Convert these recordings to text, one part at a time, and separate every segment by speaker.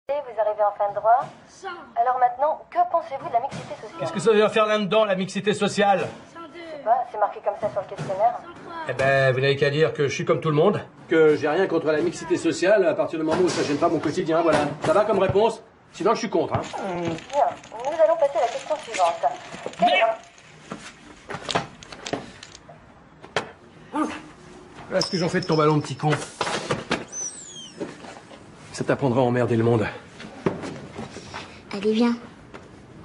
Speaker 1: Vous arrivez en fin de droit. Alors maintenant, que pensez-vous de la mixité sociale?
Speaker 2: Qu'est-ce que ça vient faire là-dedans, la mixité sociale?
Speaker 1: Je sais pas, c'est marqué comme ça sur le questionnaire.
Speaker 2: Eh ben, vous n'avez qu'à dire que je suis comme tout le monde, que j'ai rien contre la mixité sociale à partir du moment où ça gêne pas mon quotidien, voilà. Ça va comme réponse? Sinon, je suis contre, hein.
Speaker 1: Bien, nous allons passer à la question suivante.
Speaker 2: Qu'est-ce que j'en fais de ton ballon, petit con? Ça t'apprendra à emmerder le monde.
Speaker 3: Allez, viens.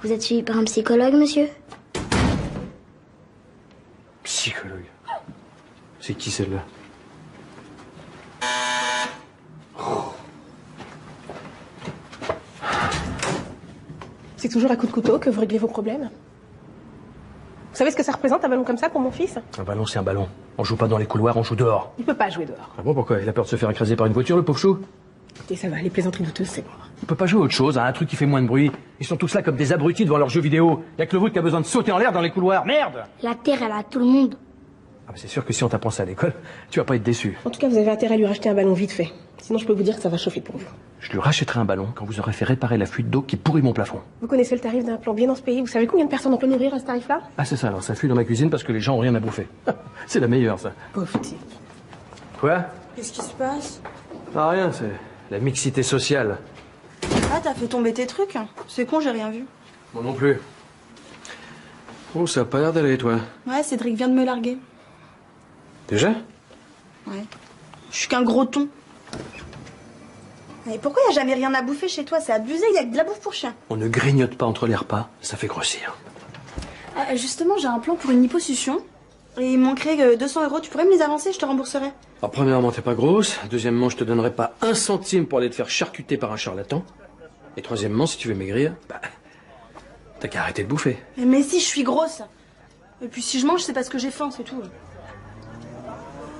Speaker 3: Vous êtes suivi par un psychologue, monsieur?
Speaker 2: Psychologue. C'est qui celle-là?
Speaker 4: C'est toujours à coup de couteau que vous réglez vos problèmes. Vous savez ce que ça représente un ballon comme ça pour mon fils?
Speaker 2: Un ballon, c'est un ballon. On joue pas dans les couloirs, on joue dehors.
Speaker 4: Il peut pas jouer dehors.
Speaker 2: Ah bon, pourquoi? Il a peur de se faire écraser par une voiture, le pauvre chou?
Speaker 4: Écoutez, ça va, les plaisanteries douteuses, c'est bon.
Speaker 2: On peut pas jouer à autre chose, à un truc qui fait moins de bruit. Ils sont tous là comme des abrutis devant leurs jeux vidéo. Y'a que le vôtre qui a besoin de sauter en l'air dans les couloirs. Merde!
Speaker 3: La terre, elle a tout le monde.
Speaker 2: Ah bah c'est sûr que si on t'apprend ça à l'école, tu vas pas être déçu.
Speaker 4: En tout cas, vous avez intérêt à lui racheter un ballon vite fait. Sinon, je peux vous dire que ça va chauffer pour vous.
Speaker 2: Je lui rachèterai un ballon quand vous aurez fait réparer la fuite d'eau qui pourrit mon plafond.
Speaker 4: Vous connaissez le tarif d'un plombier dans ce pays? Vous savez combien de personnes on peut nourrir à ce tarif-là?
Speaker 2: Ah c'est ça, alors ça fuit dans ma cuisine parce que les gens ont rien à bouffer. C'est la meilleure, ça.
Speaker 4: Pauvre type.
Speaker 2: Quoi?
Speaker 5: Qu'est-ce qui se passe?
Speaker 2: Ah rien, c'est la mixité sociale.
Speaker 5: Ah, t'as fait tomber tes trucs? C'est con, j'ai rien vu.
Speaker 2: Moi non plus. Oh, ça a pas l'air d'aller, toi.
Speaker 5: Ouais, Cédric vient de me larguer.
Speaker 2: Déjà?
Speaker 5: Ouais. Je suis qu'un gros ton. Et pourquoi y a jamais rien à bouffer chez toi? C'est abusé, il y a que de la bouffe pour chien.
Speaker 2: On ne grignote pas entre les repas, ça fait grossir.
Speaker 5: Ah, justement, j'ai un plan pour une liposuction. Et il me manquerait 200 €. Tu pourrais me les avancer, je te rembourserai.
Speaker 2: Alors, premièrement, t'es pas grosse. Deuxièmement, je te donnerai pas un centime pour aller te faire charcuter par un charlatan. Et troisièmement, si tu veux maigrir, bah, t'as qu'à arrêter de bouffer.
Speaker 5: Mais si, je suis grosse. Et puis si je mange, c'est parce que j'ai faim, c'est tout.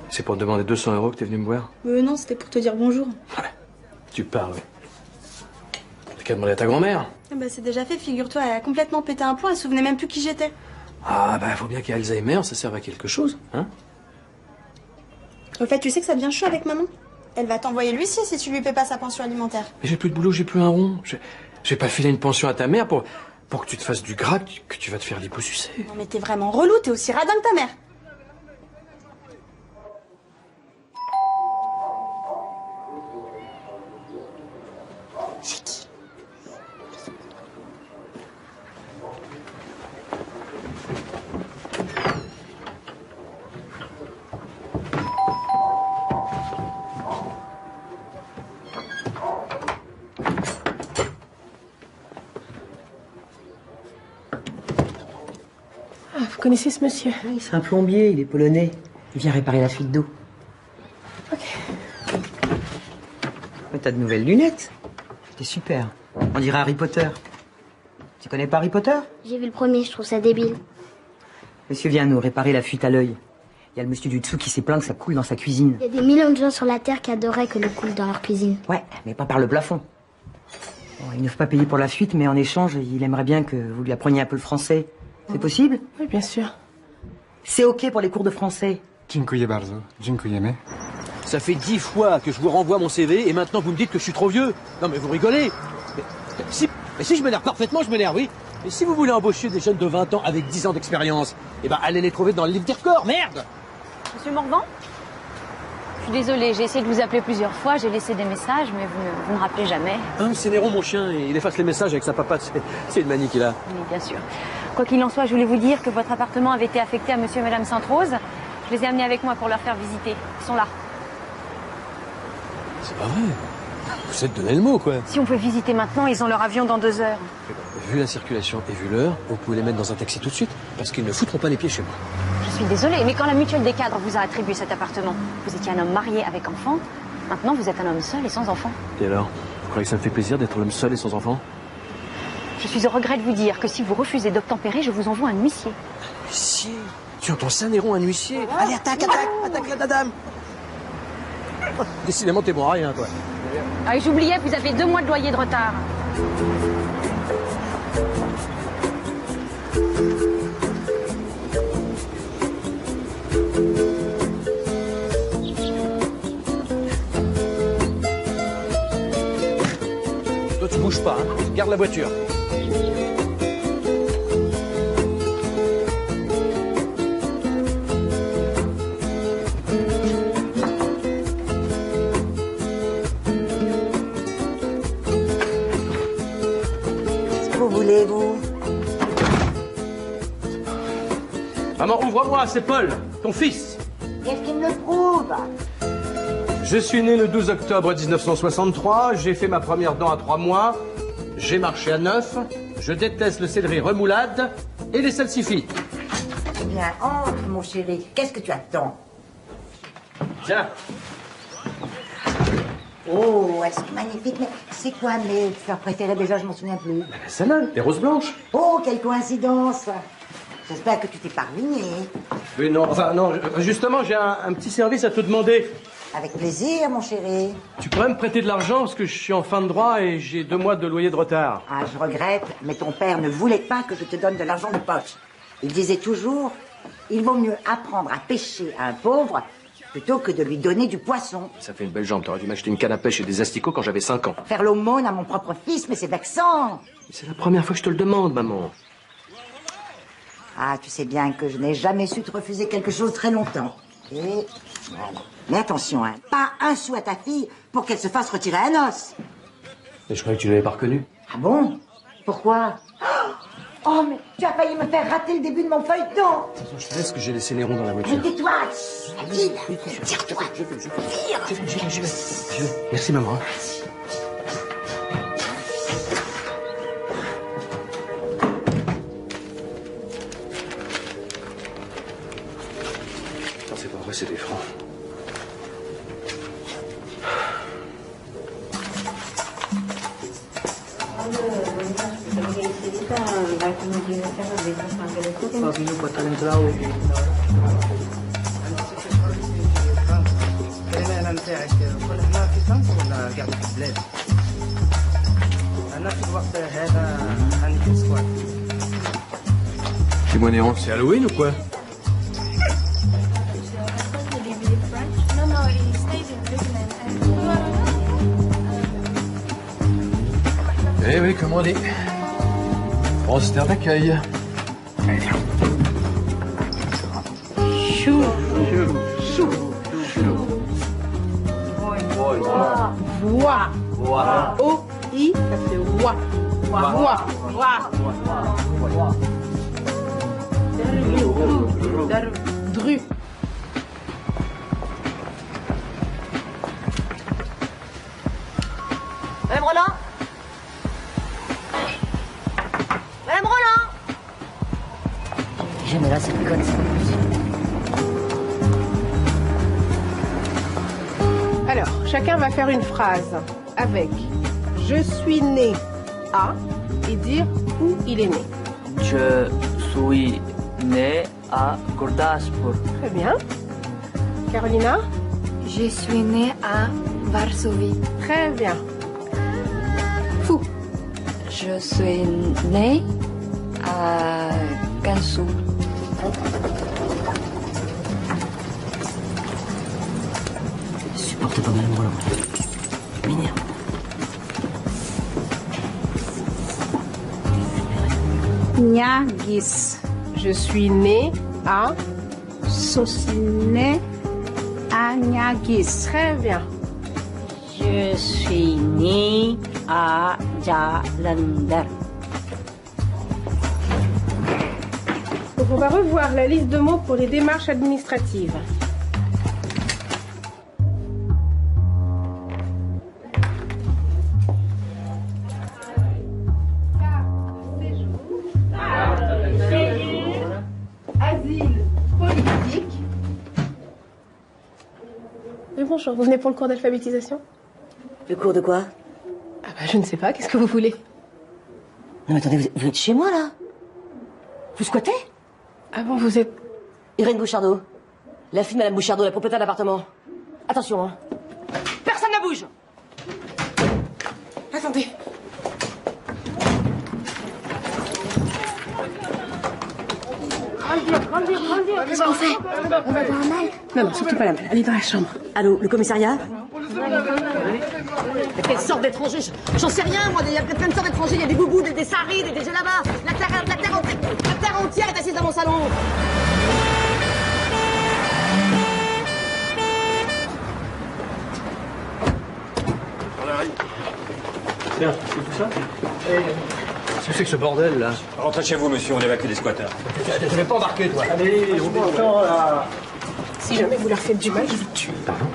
Speaker 2: C'est pour te demander 200 € que t'es venu me voir?
Speaker 5: Non, c'était pour te dire bonjour.
Speaker 2: Ouais, tu parles, oui. T'as qu'à demander à ta grand-mère.
Speaker 5: Ah bah, c'est déjà fait, figure-toi, elle a complètement pété un plomb, elle se souvenait même plus qui j'étais.
Speaker 2: Ah, bah, faut bien qu'il y ait Alzheimer, ça serve à quelque chose, hein?
Speaker 5: Au fait, tu sais que ça devient chaud avec maman? Elle va t'envoyer l'huissier si tu lui paies pas sa pension alimentaire.
Speaker 2: Mais j'ai plus de boulot, j'ai plus un rond. J'ai pas filé une pension à ta mère pour que tu te fasses du gras, que tu vas te faire liposucer.
Speaker 5: Non mais t'es vraiment relou, t'es aussi radin que ta mère.
Speaker 3: C'est qui?
Speaker 4: Ah, vous connaissez ce monsieur?
Speaker 6: Oui, c'est un plombier, il est polonais. Il vient réparer la fuite d'eau.
Speaker 4: Ok.
Speaker 6: Mais t'as de nouvelles lunettes. C'est super. On dirait Harry Potter. Tu connais pas Harry Potter?
Speaker 3: J'ai vu le premier, je trouve ça débile.
Speaker 6: Monsieur vient nous réparer la fuite à l'œil. Il y a le monsieur du dessous qui s'est plaint que ça coule dans sa cuisine.
Speaker 3: Il y a des millions de gens sur la terre qui adoreraient que l'eau coule dans leur cuisine.
Speaker 6: Ouais, mais pas par le plafond. Bon, il ne faut pas payer pour la fuite, mais en échange, il aimerait bien que vous lui appreniez un peu le français. C'est possible?
Speaker 4: Oui, bien sûr.
Speaker 6: C'est ok pour les cours de français.
Speaker 7: Dziękuję bardzo. Dziękujemy.
Speaker 2: Ça fait 10 fois que je vous renvoie mon CV et maintenant vous me dites que je suis trop vieux. Non mais vous rigolez. Mais si je m'énerve parfaitement, je m'énerve, oui. Mais si vous voulez embaucher des jeunes de 20 ans avec 10 ans d'expérience, eh ben allez les trouver dans le livre des records, merde!
Speaker 8: Monsieur Morvan? Je suis désolée, j'ai essayé de vous appeler plusieurs fois, j'ai laissé des messages, mais vous ne rappelez jamais.
Speaker 2: Hein, c'est Néron, mon chien, il efface les messages avec sa papate. C'est une manie qu'il a.
Speaker 8: Oui, bien sûr. Quoi qu'il en soit, je voulais vous dire que votre appartement avait été affecté à monsieur et madame Sainte-Rose. Je les ai amenés avec moi pour leur faire visiter. Ils sont là.
Speaker 2: C'est pas vrai. Vous êtes donné le mot, quoi.
Speaker 8: Si on peut visiter maintenant, ils ont leur avion dans 2 heures.
Speaker 2: Vu la circulation et vu l'heure, vous pouvez les mettre dans un taxi tout de suite, parce qu'ils ne foutront pas les pieds chez moi.
Speaker 8: Je suis désolée, mais quand la mutuelle des cadres vous a attribué cet appartement, vous étiez un homme marié avec enfant. Maintenant, vous êtes un homme seul et sans enfant.
Speaker 2: Et alors? Vous croyez que ça me fait plaisir d'être l'homme seul et sans enfant?
Speaker 8: Je suis au regret de vous dire que si vous refusez d'obtempérer, je vous envoie un huissier.
Speaker 2: Huissier? Tu entends ça, Néron, un huissier? Allez, attaque la dame! Décidément, t'es bon à rien, toi.
Speaker 8: Ah, et j'oubliais, vous avez 2 mois de loyer de retard.
Speaker 2: tu bouges pas, hein. Garde la voiture.
Speaker 6: Qu'est-ce que vous voulez, vous?
Speaker 2: Maman, ouvre-moi, c'est Paul, ton fils.
Speaker 6: Qu'est-ce qu'il me prouve?
Speaker 2: Je suis né le 12 octobre 1963, j'ai fait ma première dent à 3 mois, j'ai marché à 9, je déteste le céleri remoulade et les salsifis.
Speaker 6: Eh bien, entre, mon chéri. Qu'est-ce que tu attends?
Speaker 2: Tiens.
Speaker 6: Oh, elles sont magnifiques, mais c'est quoi mes fleurs préférées déjà? Je m'en souviens plus.
Speaker 2: Celle-là, des roses blanches.
Speaker 6: Oh, quelle coïncidence! J'espère que tu t'es pas ruiné.
Speaker 2: Oui, non, enfin, non, justement, j'ai un petit service à te demander.
Speaker 6: Avec plaisir, mon chéri.
Speaker 2: Tu pourrais me prêter de l'argent parce que je suis en fin de droit et j'ai 2 mois de loyer de retard.
Speaker 6: Ah, je regrette, mais ton père ne voulait pas que je te donne de l'argent de poche. Il disait toujours, il vaut mieux apprendre à pêcher à un pauvre plutôt que de lui donner du poisson.
Speaker 2: Ça fait une belle jambe, t'aurais dû m'acheter une canne à pêche et des asticots quand j'avais 5 ans.
Speaker 6: Faire l'aumône à mon propre fils, mais c'est vexant.
Speaker 2: C'est la première fois que je te le demande, maman.
Speaker 6: Ah, tu sais bien que je n'ai jamais su te refuser quelque chose très longtemps. Et... Mais attention, hein, pas un sou à ta fille pour qu'elle se fasse retirer un os.
Speaker 2: Et je croyais que tu l'avais pas reconnu.
Speaker 6: Ah bon? Pourquoi? Oh, mais tu as failli me faire rater le début de mon feuilleton.
Speaker 2: Je te laisse que j'ai laissé les ronds dans la voiture.
Speaker 6: Mais tais-toi. Allez, tire-toi.
Speaker 2: Je vais. Merci, maman. Non, c'est pas vrai, c'est des francs.
Speaker 7: Néron.
Speaker 2: C'est Halloween ou quoi?
Speaker 7: Eh oui, comme on dit. Grosse terre d'accueil.
Speaker 4: Chou. Chou. Voix. O-I, ça fait voix. Voix. Dru.
Speaker 1: Madame Roland Madame Roland
Speaker 6: Jamais là, cette conne, ça.
Speaker 4: Alors, chacun va faire une phrase avec « Je suis né à » et dire où il est né.
Speaker 9: Je suis né à Gurdaspur.
Speaker 4: Très bien. Carolina?
Speaker 3: Je suis née à Varsovie.
Speaker 4: Très bien. Fou.
Speaker 3: Je suis née à Gansu.
Speaker 6: Je supporte pas Madame Roland. M'énerve.
Speaker 5: Niagis.
Speaker 4: Je suis né à...
Speaker 5: Né à Niagis.
Speaker 4: Très bien.
Speaker 10: Je suis née à Jalandhar.
Speaker 4: Donc on va revoir la liste de mots pour les démarches administratives. Asile politique. Oui, bonjour, vous venez pour le cours d'alphabétisation?
Speaker 6: Le cours de quoi?
Speaker 4: Ah bah je ne sais pas, qu'est-ce que vous voulez?
Speaker 6: Non mais attendez, vous êtes chez moi là? Vous squattez?
Speaker 4: Ah bon, vous êtes...
Speaker 11: Irène Bouchardot. La fille de Madame Bouchardot, la propriétaire de l'appartement. Attention, hein. Personne ne bouge!
Speaker 4: Attendez.
Speaker 3: Qu'est-ce qu'on fait? On va boire un mal?
Speaker 4: Non, surtout pas la malle. Allez dans la chambre.
Speaker 11: Allô, le commissariat? Mais quelle sorte d'étranger? J'en sais rien, moi. Il y a plein de sortes d'étrangers. Il y a des boubous, des saris, des djellabas. La terre entière est assise dans mon salon.
Speaker 2: Tiens, c'est tout ça? Qu'est-ce que c'est que ce bordel, là?
Speaker 12: Rentrez chez vous, monsieur, on évacue les squatteurs.
Speaker 2: Je vais pas embarquer, toi. Allez, on va encore, là.
Speaker 4: Si jamais vous leur faites du mal, je vous tue.
Speaker 2: Pardon?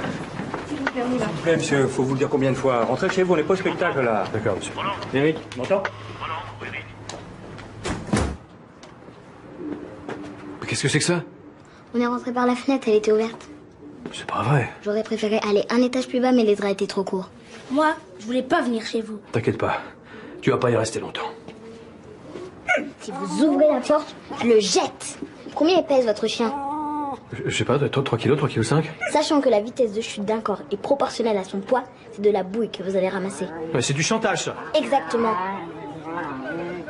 Speaker 12: S'il vous plaît, monsieur, faut vous le dire combien de fois. Rentrez chez vous, on n'est pas au spectacle, là.
Speaker 2: D'accord, monsieur.
Speaker 12: Eric, m'entends?
Speaker 2: Mais qu'est-ce que c'est que ça?
Speaker 3: On est rentré par la fenêtre, elle était ouverte.
Speaker 2: C'est pas vrai.
Speaker 3: J'aurais préféré aller un étage plus bas, mais les draps étaient trop courts.
Speaker 13: Moi, je voulais pas venir chez vous.
Speaker 2: T'inquiète pas. Tu vas pas y rester longtemps.
Speaker 3: Si vous ouvrez la porte, je le jette. Combien pèse votre chien?
Speaker 2: Je sais pas, 3 kilos, 3 kilos 5?
Speaker 3: Sachant que la vitesse de chute d'un corps est proportionnelle à son poids, c'est de la bouille que vous allez ramasser.
Speaker 2: Ouais, c'est du chantage, ça.
Speaker 3: Exactement.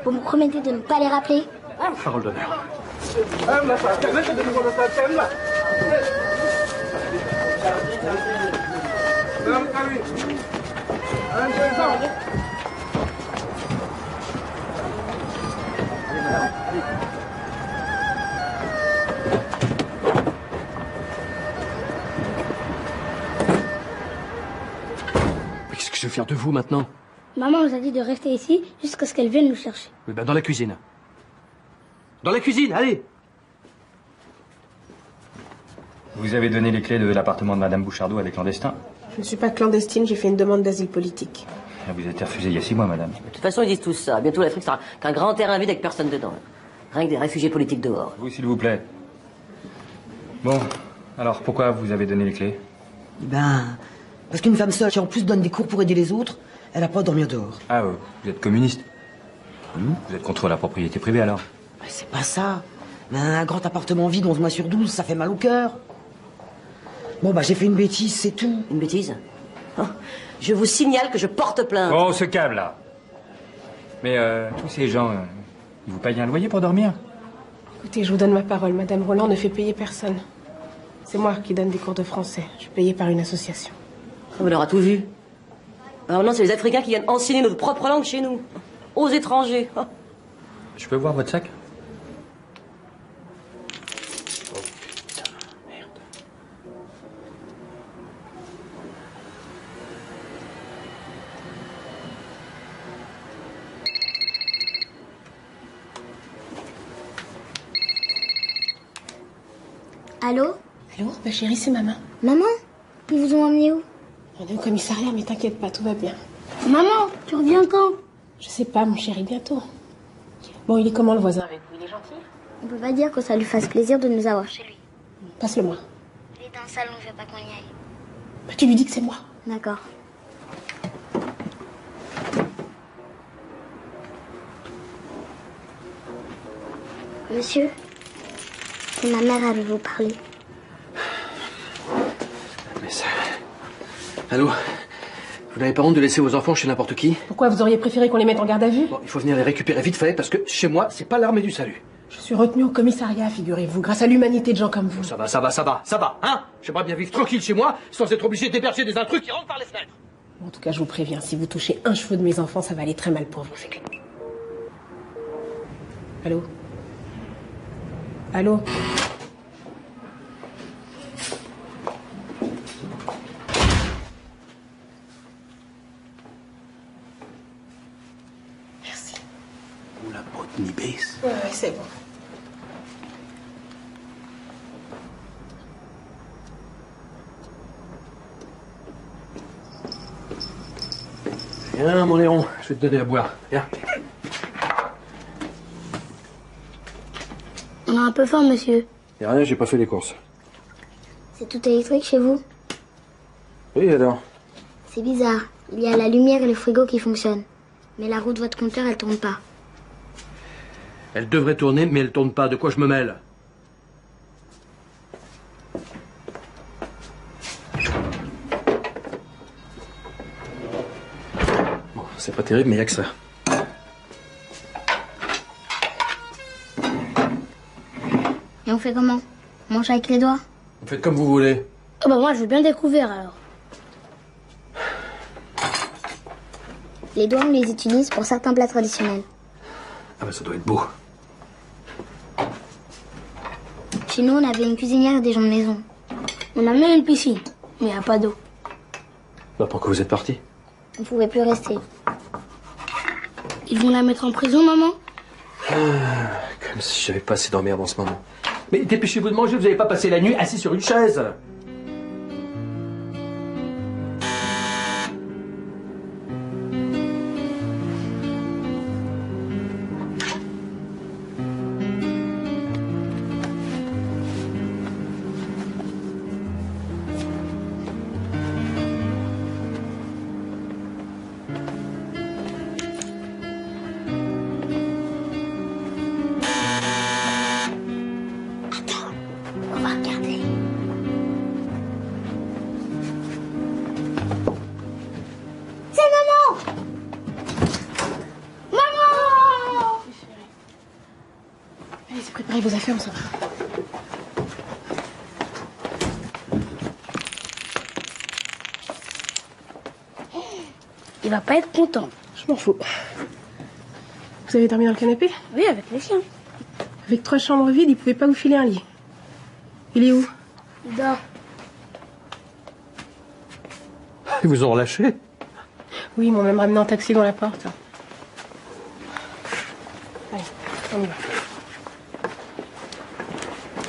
Speaker 3: Vous me promettez de ne pas les rappeler?
Speaker 2: Parole d'honneur. Mais qu'est-ce que je vais faire de vous maintenant?
Speaker 13: Maman nous a dit de rester ici jusqu'à ce qu'elle vienne nous chercher.
Speaker 2: Oui, ben dans la cuisine. Dans la cuisine, allez!
Speaker 12: Vous avez donné les clés de l'appartement de Madame Bouchardot à des clandestins?
Speaker 4: Je ne suis pas clandestine, j'ai fait une demande d'asile politique.
Speaker 12: Vous avez été refusé il y a 6 mois, madame.
Speaker 11: De toute façon, ils disent tous ça. Bientôt, l'Afrique sera qu'un grand terrain vide avec personne dedans. Rien que des réfugiés politiques dehors.
Speaker 12: Vous, s'il vous plaît. Bon, alors pourquoi vous avez donné les clés?
Speaker 6: Ben, parce qu'une femme seule qui en plus donne des cours pour aider les autres, elle n'a pas à dormir dehors.
Speaker 12: Ah, vous êtes communiste? Vous êtes contre la propriété privée, alors?
Speaker 6: Ben, c'est pas ça. Ben, un grand appartement vide 11 mois sur 12, ça fait mal au cœur. Bon, bah j'ai fait une bêtise, c'est tout.
Speaker 11: Une bêtise? Oh, je vous signale que je porte plainte.
Speaker 12: Oh, ce câble, là. Mais tous ces gens, ils vous payent un loyer pour dormir?
Speaker 4: Écoutez, je vous donne ma parole. Madame Roland ne fait payer personne. C'est moi qui donne des cours de français. Je suis payée par une association.
Speaker 11: On aura tout vu. Alors non, c'est les Africains qui viennent enseigner notre propre langue chez nous. Aux étrangers. Oh.
Speaker 12: Je peux voir votre sac?
Speaker 3: Allô?
Speaker 4: Allô? Ma chérie, c'est maman.
Speaker 3: Maman? Ils vous ont emmené où?
Speaker 4: On est au commissariat, mais t'inquiète pas, tout va bien.
Speaker 13: Maman, tu reviens quand?
Speaker 4: Je sais pas, mon chéri, bientôt. Bon, il est comment le voisin avec vous? Il est gentil?
Speaker 3: On peut pas dire que ça lui fasse plaisir de nous avoir chez lui.
Speaker 4: Passe-le-moi.
Speaker 3: Il est dans le salon, je veux pas qu'on y aille.
Speaker 4: Bah, tu lui dis que c'est moi.
Speaker 3: D'accord. Monsieur, c'est ma mère, elle veut vous parler.
Speaker 2: Mais ça... Allô? Vous n'avez pas honte de laisser vos enfants chez n'importe qui?
Speaker 4: Pourquoi vous auriez préféré qu'on les mette en garde à vue?
Speaker 2: Bon, il faut venir les récupérer vite fait, parce que chez moi, c'est pas l'armée du salut.
Speaker 4: Je suis retenue au commissariat, figurez-vous, grâce à l'humanité de gens comme vous.
Speaker 2: Ça va, hein? J'aimerais bien vivre tranquille chez moi, sans être obligé d'héberger des intrus qui rentrent par les fenêtres.
Speaker 4: En tout cas, je vous préviens, si vous touchez un cheveu de mes enfants, ça va aller très mal pour vous, c'est clair. Allô? Allô? Merci.
Speaker 2: Ou la botte ni baisse.
Speaker 4: Ouais, c'est bon.
Speaker 2: Viens, mon Léon, je vais te donner à boire. Viens.
Speaker 13: On a un peu faim, monsieur.
Speaker 2: Y'a rien, j'ai pas fait les courses.
Speaker 3: C'est tout électrique chez vous?
Speaker 2: Oui, alors?
Speaker 3: C'est bizarre. Il y a la lumière et le frigo qui fonctionnent. Mais la roue de votre compteur, elle tourne pas.
Speaker 2: Elle devrait tourner, mais elle tourne pas. De quoi je me mêle? Bon, c'est pas terrible, mais y a que ça.
Speaker 3: Et on fait comment? On mange avec les doigts?
Speaker 2: Vous faites comme vous voulez.
Speaker 13: Oh bah moi, je veux bien découvrir, alors.
Speaker 3: Les doigts, on les utilise pour certains plats traditionnels.
Speaker 2: Ah bah ça doit être beau.
Speaker 3: Chez nous, on avait une cuisinière et des gens de maison. On a même une piscine, mais il n'y a pas d'eau.
Speaker 2: Bah pourquoi vous êtes parti?
Speaker 3: On ne pouvait plus rester. Ils vont la mettre en prison, maman?
Speaker 2: Comme si j'avais pas assez d'emmerde en ce moment. Mais dépêchez-vous de manger, vous n'avez pas passé la nuit assis sur une chaise.
Speaker 3: On va regarder. C'est maman! Maman!
Speaker 4: Allez, c'est préparez vos affaires, on s'en va.
Speaker 13: Il va pas être content.
Speaker 4: Je m'en fous. Vous avez dormi dans le canapé?
Speaker 13: Oui, avec les chiens.
Speaker 4: Avec 3 chambres vides, il pouvait pas vous filer un lit. Il est où?
Speaker 13: Il dort.
Speaker 2: Ils vous ont relâché?
Speaker 4: Oui, ils m'ont même ramené en taxi dans la porte. Allez, on y va.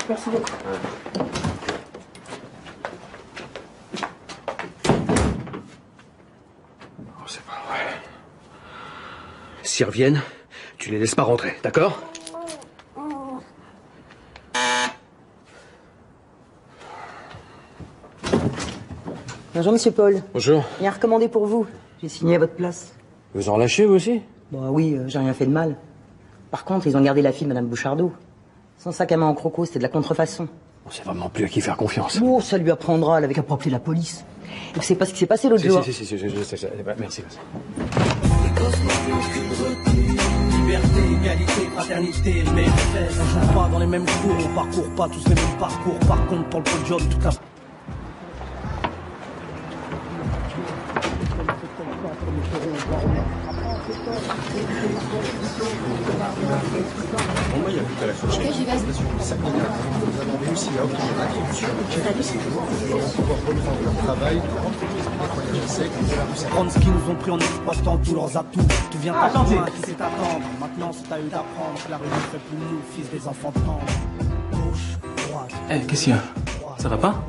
Speaker 4: Merci beaucoup.
Speaker 2: Oh, c'est pas vrai. S'ils reviennent, tu les laisses pas rentrer, d'accord?
Speaker 11: Bonjour, monsieur Paul.
Speaker 2: Bonjour.
Speaker 11: Il y a recommandé pour vous. J'ai signé à votre place.
Speaker 2: Ils vous ont relâché, vous aussi?
Speaker 11: Bah oui, j'ai rien fait de mal. Par contre, ils ont gardé la fille, madame Bouchardot. Son sac à main en croco, c'était de la contrefaçon.
Speaker 2: On sait vraiment plus à qui faire confiance.
Speaker 11: Oh, ça lui apprendra, elle avait qu'à pas appeler la police. Vous savez pas ce qui s'est passé l'autre jour?
Speaker 2: Si, je sais. Merci.
Speaker 14: Liberté, égalité, fraternité, mais on joue pas dans les mêmes cours, on parcourt pas tous les mêmes parcours. Par contre, pour le podium, toute la... Prendre ce qu'ils nous ont pris en exploitant tous leurs atouts. Tu viens pas de moi, qui sait attendre. Maintenant c'est à eux d'apprendre. La rue ne fait plus nous, fils des enfants de France. Gauche, droite.
Speaker 15: Eh, qu'est-ce qu'il y a? Ça va pas?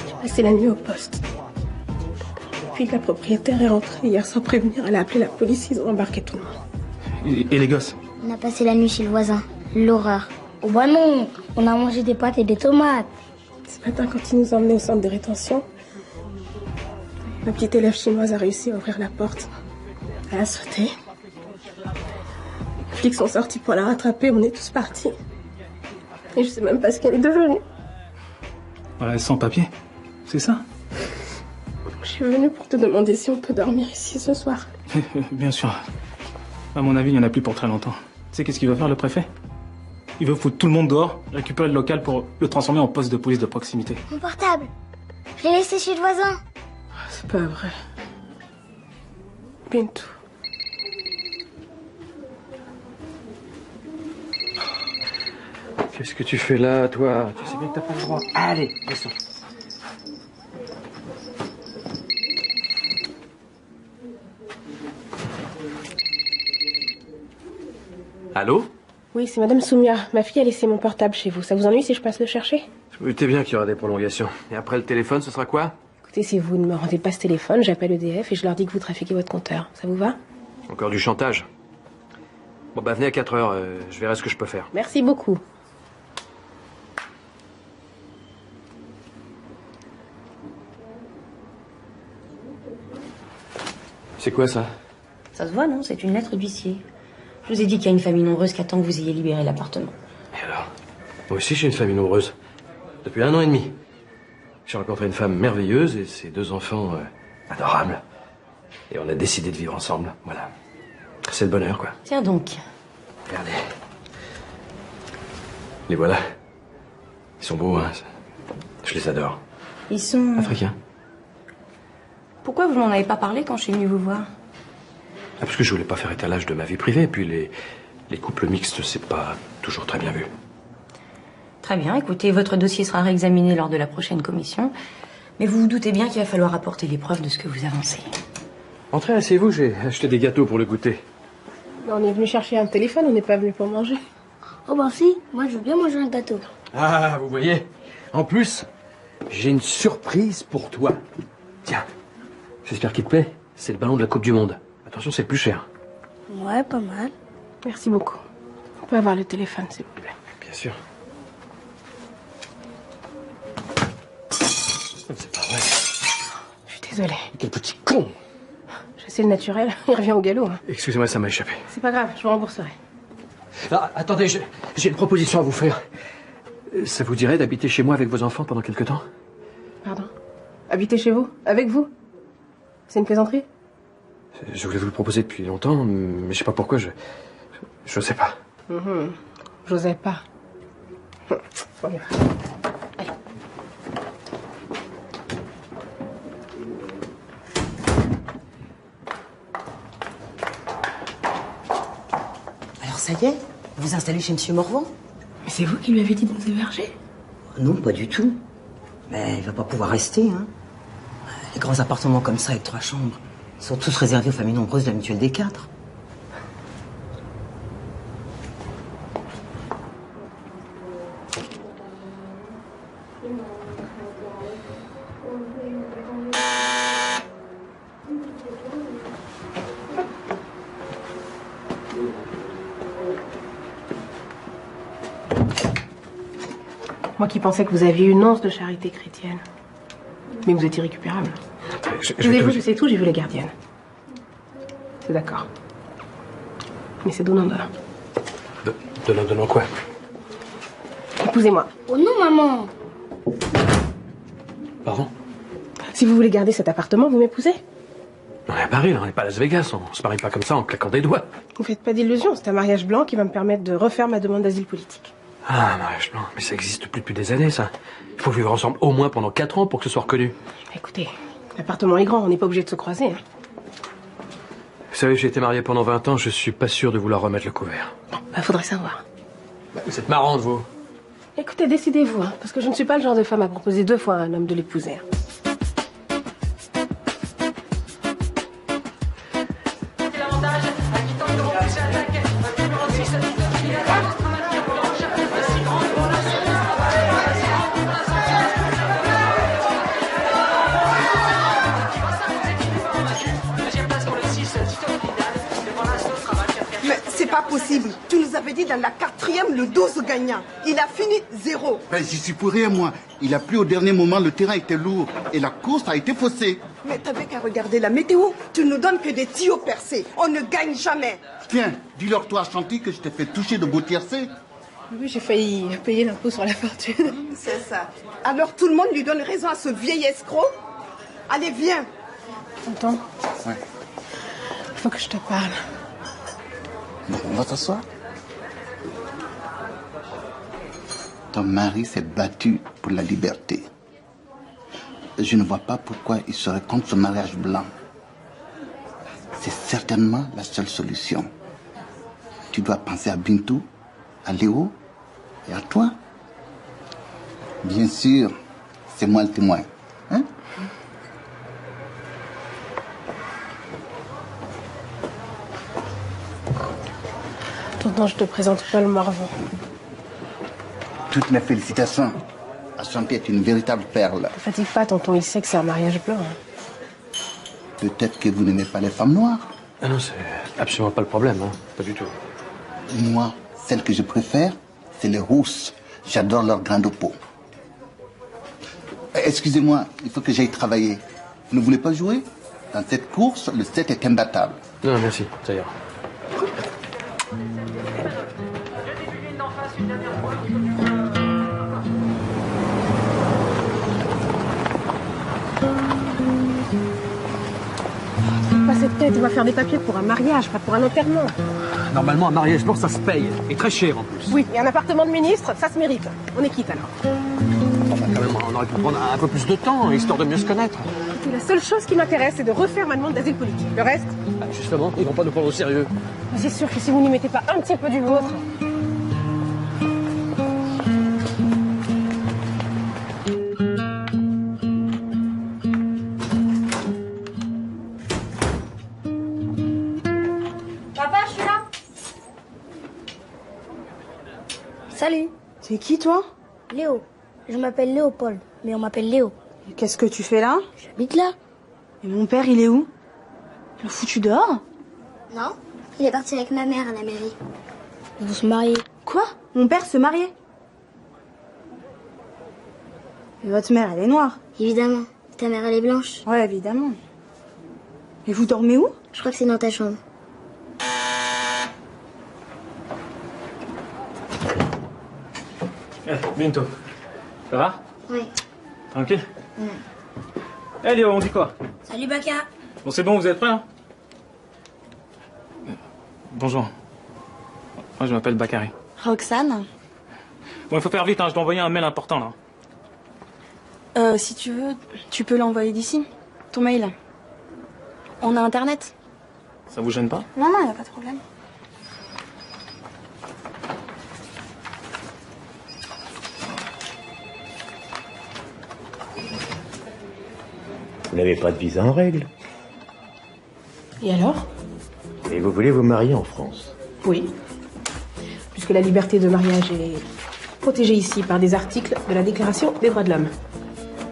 Speaker 4: J'ai passé la nuit au poste. Puis la propriétaire est rentrée hier sans prévenir. Elle a appelé la police, ils ont embarqué tout le monde.
Speaker 15: Et les gosses?
Speaker 3: On a passé la nuit chez le voisin. L'horreur. Oh bah non, on a mangé des pâtes et des tomates.
Speaker 4: Ce matin, quand ils nous ont emmenés au centre de rétention, ma petite élève chinoise a réussi à ouvrir la porte. Elle a sauté. Les flics sont sortis pour la rattraper, on est tous partis. Et je sais même pas ce qu'elle est devenue.
Speaker 15: Ouais, sans papier, c'est ça?
Speaker 4: Je suis venue pour te demander si on peut dormir ici ce soir.
Speaker 15: Bien sûr. À mon avis, il n'y en a plus pour très longtemps. Tu sais qu'est-ce qu'il veut faire, le préfet? Il veut foutre tout le monde dehors, récupérer le local pour le transformer en poste de police de proximité.
Speaker 3: Mon portable, je l'ai laissé chez le voisin.
Speaker 4: C'est pas vrai. Bintou.
Speaker 2: Qu'est-ce que tu fais là, toi? Tu sais bien que t'as pas le droit. Allez, descends. Allô?
Speaker 4: Oui, c'est Madame Soumia. Ma fille a laissé mon portable chez vous. Ça vous ennuie si je passe le chercher?
Speaker 2: Je me doutais bien qu'il y aura des prolongations. Et après le téléphone, ce sera quoi?
Speaker 4: Écoutez, si vous ne me rendez pas ce téléphone, j'appelle EDF et je leur dis que vous trafiquez votre compteur. Ça vous va?
Speaker 2: Encore du chantage. Bon bah venez à 4h, je verrai ce que je peux faire.
Speaker 4: Merci beaucoup.
Speaker 2: C'est quoi ça?
Speaker 10: Ça se voit, non? C'est une lettre d'huissier. Je vous ai dit qu'il y a une famille nombreuse qui attend que vous ayez libéré l'appartement.
Speaker 2: Et alors? Moi aussi j'ai une famille nombreuse. Depuis 1 an et demi. J'ai rencontré une femme merveilleuse et ses 2 enfants adorables. Et on a décidé de vivre ensemble, voilà. C'est le bonheur, quoi.
Speaker 10: Tiens donc.
Speaker 2: Regardez. Les voilà. Ils sont beaux, hein. Je les adore.
Speaker 10: Ils sont...
Speaker 2: Africains.
Speaker 10: Pourquoi vous m'en avez pas parlé quand je suis venue vous voir?
Speaker 7: parce que je voulais pas faire étalage de ma vie privée, et puis les couples mixtes, c'est pas toujours très bien vu.
Speaker 10: Très bien, écoutez, votre dossier sera réexaminé lors de la prochaine commission. Mais vous vous doutez bien qu'il va falloir apporter les preuves de ce que vous avancez.
Speaker 7: Entrez, asseyez-vous, j'ai acheté des gâteaux pour le goûter.
Speaker 4: On est venu chercher un téléphone, on n'est pas venu pour manger.
Speaker 13: Oh ben si, moi je veux bien manger un gâteau.
Speaker 7: Ah, vous voyez. En plus, j'ai une surprise pour toi. Tiens, j'espère qu'il te plaît. C'est le ballon de la Coupe du Monde. Attention, c'est le plus cher.
Speaker 13: Ouais, pas mal.
Speaker 4: Merci beaucoup. On peut avoir le téléphone, s'il vous plaît.
Speaker 7: Bien sûr. C'est pas vrai.
Speaker 4: Je suis désolée.
Speaker 7: Quel petit con.
Speaker 4: C'est le naturel, il revient au galop. Hein.
Speaker 7: Excusez-moi, ça m'a échappé.
Speaker 4: C'est pas grave, je vous rembourserai.
Speaker 2: Ah, attendez, j'ai une proposition à vous faire. Ça vous dirait d'habiter chez moi avec vos enfants pendant quelque temps?
Speaker 4: Pardon? Habiter chez vous? Avec vous? C'est une plaisanterie?
Speaker 7: Je voulais vous le proposer depuis longtemps, mais je sais pas pourquoi, je sais pas.
Speaker 4: J'osais pas. Allez.
Speaker 10: Alors ça y est, vous vous installez chez Monsieur Morvan?
Speaker 4: Mais c'est vous qui lui avez dit de nous héberger?
Speaker 10: Non, pas du tout. Mais il va pas pouvoir rester, hein. Les grands appartements comme ça avec 3 chambres sont tous réservés aux familles nombreuses de la mutuelle des 4.
Speaker 4: Moi qui pensais que vous aviez une once de charité chrétienne. Mais vous êtes irrécupérable. Je sais tout, j'ai vu les gardiennes. C'est d'accord. Mais c'est donnant-donnant.
Speaker 7: Donnant quoi?
Speaker 4: Épousez-moi.
Speaker 13: Oh non, maman.
Speaker 7: Pardon?
Speaker 4: Si vous voulez garder cet appartement, vous m'épousez?
Speaker 7: On est à Paris, là, on n'est pas à Las Vegas, on se marie pas comme ça en claquant des doigts.
Speaker 4: Vous faites pas d'illusions, c'est un mariage blanc qui va me permettre de refaire ma demande d'asile politique.
Speaker 7: Ah, mariage blanc, mais ça existe plus depuis des années, ça. Il faut vivre ensemble au moins pendant 4 ans pour que ce soit reconnu.
Speaker 4: Écoutez, l'appartement est grand, on n'est pas obligé de se croiser. Hein.
Speaker 7: Vous savez, j'ai été marié pendant 20 ans, je suis pas sûr de vouloir remettre le couvert.
Speaker 4: Faudrait savoir.
Speaker 7: Vous êtes marrante, vous.
Speaker 4: Écoutez, décidez-vous, hein, parce que je ne suis pas le genre de femme à proposer 2 fois à un homme de l'épouser. Hein.
Speaker 11: C'est pas possible. Tu nous avais dit dans la 4e, le 12 gagnant. Il a fini 0.
Speaker 16: Ben, j'y suis pour rien, moi. Il a plu au dernier moment, le terrain était lourd. Et la course a été faussée.
Speaker 11: Mais t'avais qu'à regarder la météo. Tu nous donnes que des tuyaux percés. On ne gagne jamais.
Speaker 16: Tiens, dis-leur toi, Chanty, que je t'ai fait toucher de beaux tiercés.
Speaker 4: Oui, j'ai failli payer l'impôt sur la fortune.
Speaker 11: C'est ça. Alors tout le monde lui donne raison à ce vieil escroc. Allez, viens.
Speaker 4: Tonton.
Speaker 16: Ouais.
Speaker 4: Il faut que je te parle.
Speaker 16: Bon, on va s'asseoir. Ton mari s'est battu pour la liberté. Je ne vois pas pourquoi il serait contre ce mariage blanc. C'est certainement la seule solution. Tu dois penser à Bintou, à Léo et à toi. Bien sûr, c'est moi le témoin. Hein?
Speaker 4: Tonton, je te présente Paul Morvan.
Speaker 16: Toutes mes félicitations. La Chanty est une véritable perle.
Speaker 4: Ne fatigue pas, tonton, il sait que c'est un mariage blanc. Hein.
Speaker 16: Peut-être que vous n'aimez pas les femmes noires.
Speaker 7: Ah non, c'est absolument pas le problème, hein. Pas du tout.
Speaker 16: Moi, celles que je préfère, c'est les rousses. J'adore leur grain de peau. Excusez-moi, il faut que j'aille travailler. Vous ne voulez pas jouer? Dans cette course, le 7 est imbattable.
Speaker 7: Non, merci, ça ira.
Speaker 4: Pas cette tête, on va faire des papiers pour un mariage, pas pour un enterrement.
Speaker 2: Normalement, un mariage blanc, ça se paye. Et très cher, en plus.
Speaker 4: Oui, et un appartement de ministre, ça se mérite. On est quitte, alors.
Speaker 2: Enfin, quand même, on aurait pu prendre un peu plus de temps, histoire de mieux se connaître.
Speaker 4: La seule chose qui m'intéresse, c'est de refaire ma demande d'asile politique. Le reste,
Speaker 2: Justement, ils vont pas nous prendre au sérieux.
Speaker 4: C'est sûr que si vous n'y mettez pas un petit peu du vôtre...
Speaker 5: Papa, je suis là.
Speaker 3: Salut.
Speaker 5: C'est qui, toi?
Speaker 3: Léo. Je m'appelle Léopold, mais on m'appelle Léo.
Speaker 5: Qu'est-ce que tu fais là?
Speaker 3: J'habite là.
Speaker 5: Et mon père, il est où? Il l'a foutu dehors?
Speaker 3: Non, il est parti avec ma mère à la mairie. Ils vont se marier.
Speaker 5: Quoi? Mon père se mariait? Et votre mère, elle est noire?
Speaker 3: Évidemment. Ta mère, elle est blanche.
Speaker 5: Ouais, évidemment. Et vous dormez où?
Speaker 3: Je crois que c'est dans ta chambre.
Speaker 15: Bientôt. Ça va?
Speaker 3: Oui.
Speaker 15: Tranquille? Eh Léo, on dit quoi?
Speaker 3: Salut Baka.
Speaker 15: Bon, c'est bon, vous êtes prêts, hein? Bonjour. Moi, je m'appelle Bakary.
Speaker 5: Roxane?
Speaker 15: Bon, il faut faire vite, hein, je dois envoyer un mail important, là.
Speaker 5: Si tu veux, tu peux l'envoyer d'ici. Ton mail. On a Internet.
Speaker 15: Ça vous gêne pas?
Speaker 5: Non, non, y a pas de problème.
Speaker 17: Vous n'avez pas de visa en règle.
Speaker 4: Et alors?
Speaker 17: Et vous voulez vous marier en France.
Speaker 4: Oui. Puisque la liberté de mariage est protégée ici par des articles de la Déclaration des droits de l'homme.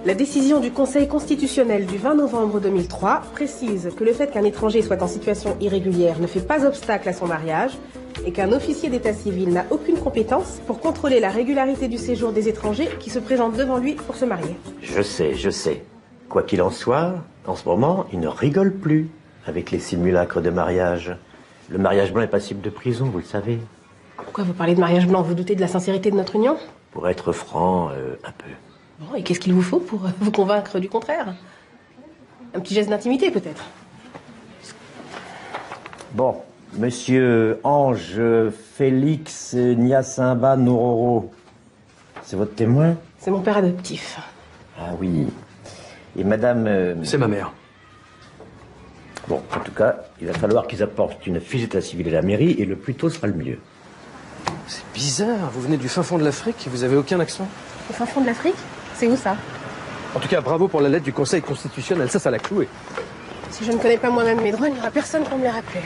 Speaker 4: La décision du Conseil constitutionnel du 20 novembre 2003 précise que le fait qu'un étranger soit en situation irrégulière ne fait pas obstacle à son mariage et qu'un officier d'état civil n'a aucune compétence pour contrôler la régularité du séjour des étrangers qui se présentent devant lui pour se marier.
Speaker 17: Je sais. Quoi qu'il en soit, en ce moment, il ne rigole plus avec les simulacres de mariage. Le mariage blanc est passible de prison, vous le savez.
Speaker 4: Pourquoi vous parlez de mariage blanc? Vous doutez de la sincérité de notre union?
Speaker 17: Pour être franc, un peu.
Speaker 4: Bon, et qu'est-ce qu'il vous faut pour vous convaincre du contraire? Un petit geste d'intimité, peut-être?
Speaker 17: Bon, monsieur Ange Félix Niasimba Nororo, c'est votre témoin?
Speaker 4: C'est mon père adoptif.
Speaker 17: Ah oui. Et madame...
Speaker 7: C'est ma mère.
Speaker 17: Bon, en tout cas, il va falloir qu'ils apportent une fiche d'état civil à la mairie et le plus tôt sera le mieux.
Speaker 7: C'est bizarre, vous venez du fin fond de l'Afrique et vous avez aucun accent.
Speaker 4: Au fin fond de l'Afrique? C'est où ça?
Speaker 7: En tout cas, bravo pour la lettre du Conseil constitutionnel, ça l'a cloué.
Speaker 4: Si je ne connais pas moi-même mes droits, il n'y aura personne pour me les rappeler.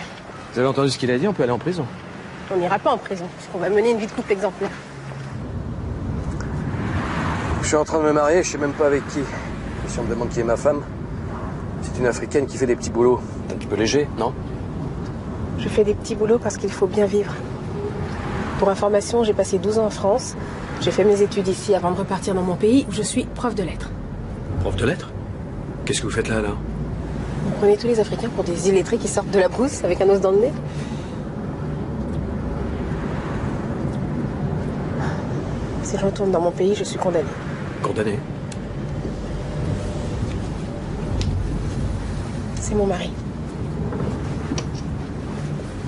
Speaker 7: Vous avez entendu ce qu'il a dit, on peut aller en prison.
Speaker 4: On n'ira pas en prison, puisqu'on va mener une vie de couple exemplaire.
Speaker 7: Je suis en train de me marier, je sais même pas avec qui. Et si on me demande qui est ma femme, c'est une Africaine qui fait des petits boulots. Un petit peu léger, non?
Speaker 4: Je fais des petits boulots parce qu'il faut bien vivre. Pour information, j'ai passé 12 ans en France. J'ai fait mes études ici avant de repartir dans mon pays où je suis prof de lettres.
Speaker 7: Prof de lettres? Qu'est-ce que vous faites là, alors?
Speaker 4: Vous prenez tous les Africains pour des illettrés qui sortent de la brousse avec un os dans le nez? Si je retourne dans mon pays, je suis condamnée.
Speaker 7: Condamné?
Speaker 4: C'est mon mari.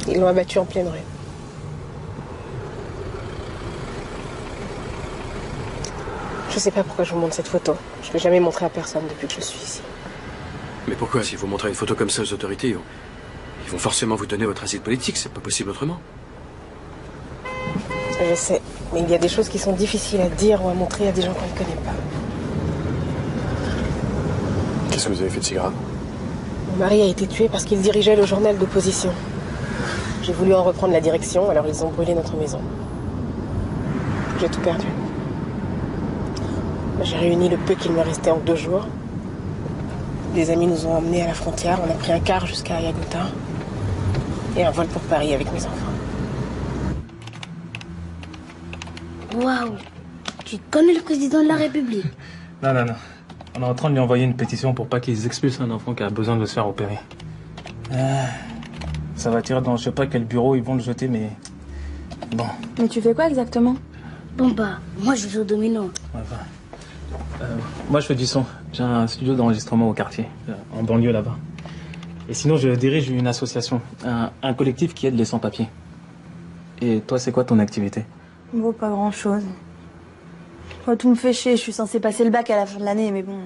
Speaker 4: Ils l'ont abattu en pleine rue. Je sais pas pourquoi je vous montre cette photo. Je l'ai jamais montrée à personne depuis que je suis ici.
Speaker 7: Mais pourquoi? Si vous montrez une photo comme ça aux autorités, ils vont forcément vous donner votre asile politique, c'est pas possible autrement.
Speaker 4: Je sais, mais il y a des choses qui sont difficiles à dire ou à montrer à des gens qu'on ne connaît pas.
Speaker 7: Qu'est-ce que vous avez fait de si grave?
Speaker 4: Mon mari a été tué parce qu'il dirigeait le journal d'opposition. J'ai voulu en reprendre la direction, alors ils ont brûlé notre maison. J'ai tout perdu. J'ai réuni le peu qu'il me restait en 2 jours. Des amis nous ont emmenés à la frontière, on a pris un car jusqu'à Yagota et un vol pour Paris avec mes enfants.
Speaker 3: Waouh. Tu connais le président de la République?
Speaker 15: Non. On est en train de lui envoyer une pétition pour pas qu'ils expulsent un enfant qui a besoin de se faire opérer. Ça va tirer dans je sais pas quel bureau, ils vont le jeter, mais... Bon.
Speaker 5: Mais tu fais quoi exactement?
Speaker 3: Bon bah, moi je joue au domino.
Speaker 15: Ouais, va. Moi, je fais du son. J'ai un studio d'enregistrement au quartier, en banlieue là-bas. Et sinon, je dirige une association, un collectif qui aide les sans-papiers. Et toi, c'est quoi ton activité?
Speaker 5: Bon, pas grand-chose. Tout me fait chier, je suis censée passer le bac à la fin de l'année, mais bon...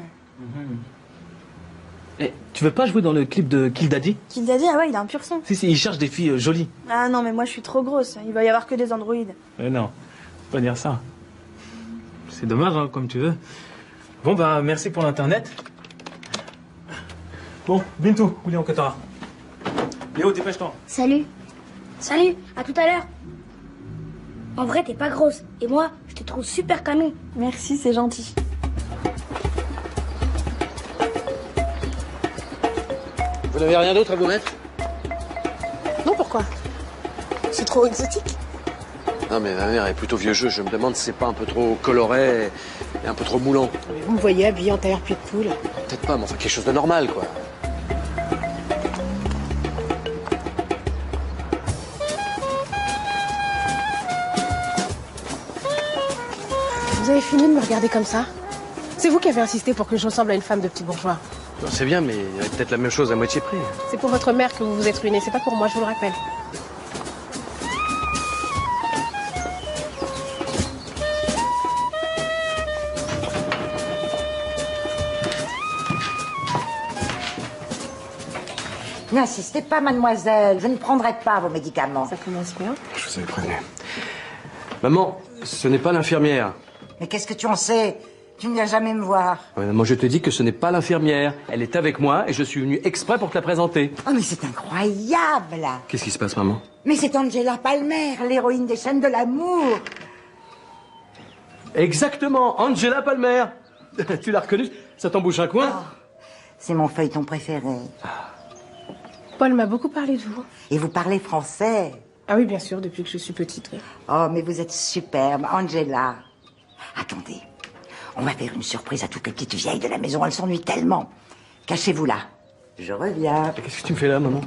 Speaker 15: Eh, tu veux pas jouer dans le clip de Kill Daddy?
Speaker 5: Kill Daddy, ah ouais, il a un pur son.
Speaker 15: Si, il cherche des filles jolies.
Speaker 5: Ah non, mais moi je suis trop grosse. Il va y avoir que des androïdes.
Speaker 15: Non, faut pas dire ça. C'est dommage, hein, comme tu veux. Bon, bah, merci pour l'internet. Bon, Bintou, ou Léon Cotard. Léo, dépêche-toi.
Speaker 13: Salut. Salut, à tout à l'heure. En vrai, t'es pas grosse. Et moi, je te trouve super canon.
Speaker 5: Merci, c'est gentil.
Speaker 2: Vous n'avez rien d'autre à vous mettre?
Speaker 4: Non, pourquoi? C'est trop exotique.
Speaker 2: Non, mais ma mère est plutôt vieux jeu. Je me demande si c'est pas un peu trop coloré et un peu trop moulant.
Speaker 4: Mais vous me voyez habillée en tailleur-pied de poule.
Speaker 2: Peut-être pas, mais enfin quelque chose de normal, quoi.
Speaker 4: Vous avez fini de me regarder comme ça? C'est vous qui avez insisté pour que je ressemble à une femme de petit bourgeois.
Speaker 2: Non, c'est bien, mais il y a peut-être la même chose à moitié prix.
Speaker 4: C'est pour votre mère que vous vous êtes ruiné, c'est pas pour moi, je vous le rappelle.
Speaker 6: N'insistez pas, mademoiselle. Je ne prendrai pas vos médicaments.
Speaker 4: Ça commence bien.
Speaker 2: Je vous avais prévenu. Maman, ce n'est pas l'infirmière.
Speaker 6: Mais qu'est-ce que tu en sais? Tu ne viens jamais me voir.
Speaker 2: Ouais, maman, je te dis que ce n'est pas l'infirmière. Elle est avec moi et je suis venu exprès pour te la présenter.
Speaker 6: Oh, mais c'est incroyable.
Speaker 2: Qu'est-ce qui se passe, maman?
Speaker 6: Mais c'est Angela Palmer, l'héroïne des chaînes de l'amour.
Speaker 2: Exactement, Angela Palmer. Tu l'as reconnue? Ça t'embouche un coin?
Speaker 6: Oh, c'est mon feuilleton préféré.
Speaker 4: Paul m'a beaucoup parlé de vous.
Speaker 6: Et vous parlez français?
Speaker 4: Ah oui, bien sûr, depuis que je suis petite. Oui.
Speaker 6: Oh, mais vous êtes superbe, Angela. Attendez, on va faire une surprise à toutes les petites vieilles de la maison. Elles s'ennuient tellement. Cachez-vous là. Je reviens.
Speaker 2: Qu'est-ce que tu me fais là, maman?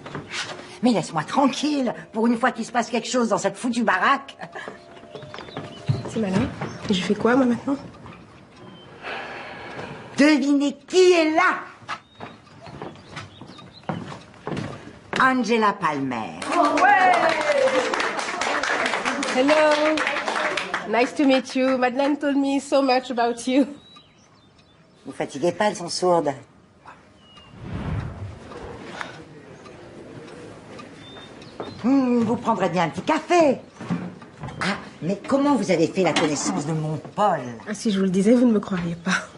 Speaker 6: Mais laisse-moi tranquille, pour une fois qu'il se passe quelque chose dans cette foutue baraque.
Speaker 4: C'est malin. Et je fais quoi, moi, maintenant?
Speaker 6: Devinez qui est là? Angela Palmer.
Speaker 4: Oh, ouais! Hello. Nice to meet you. Madeleine told me so much about you.
Speaker 6: Vous fatiguez pas, elles sont sourdes. Vous prendrez bien un petit café. Ah, mais comment vous avez fait la connaissance de mon Paul?
Speaker 4: Ah, si je vous le disais, vous ne me croiriez pas.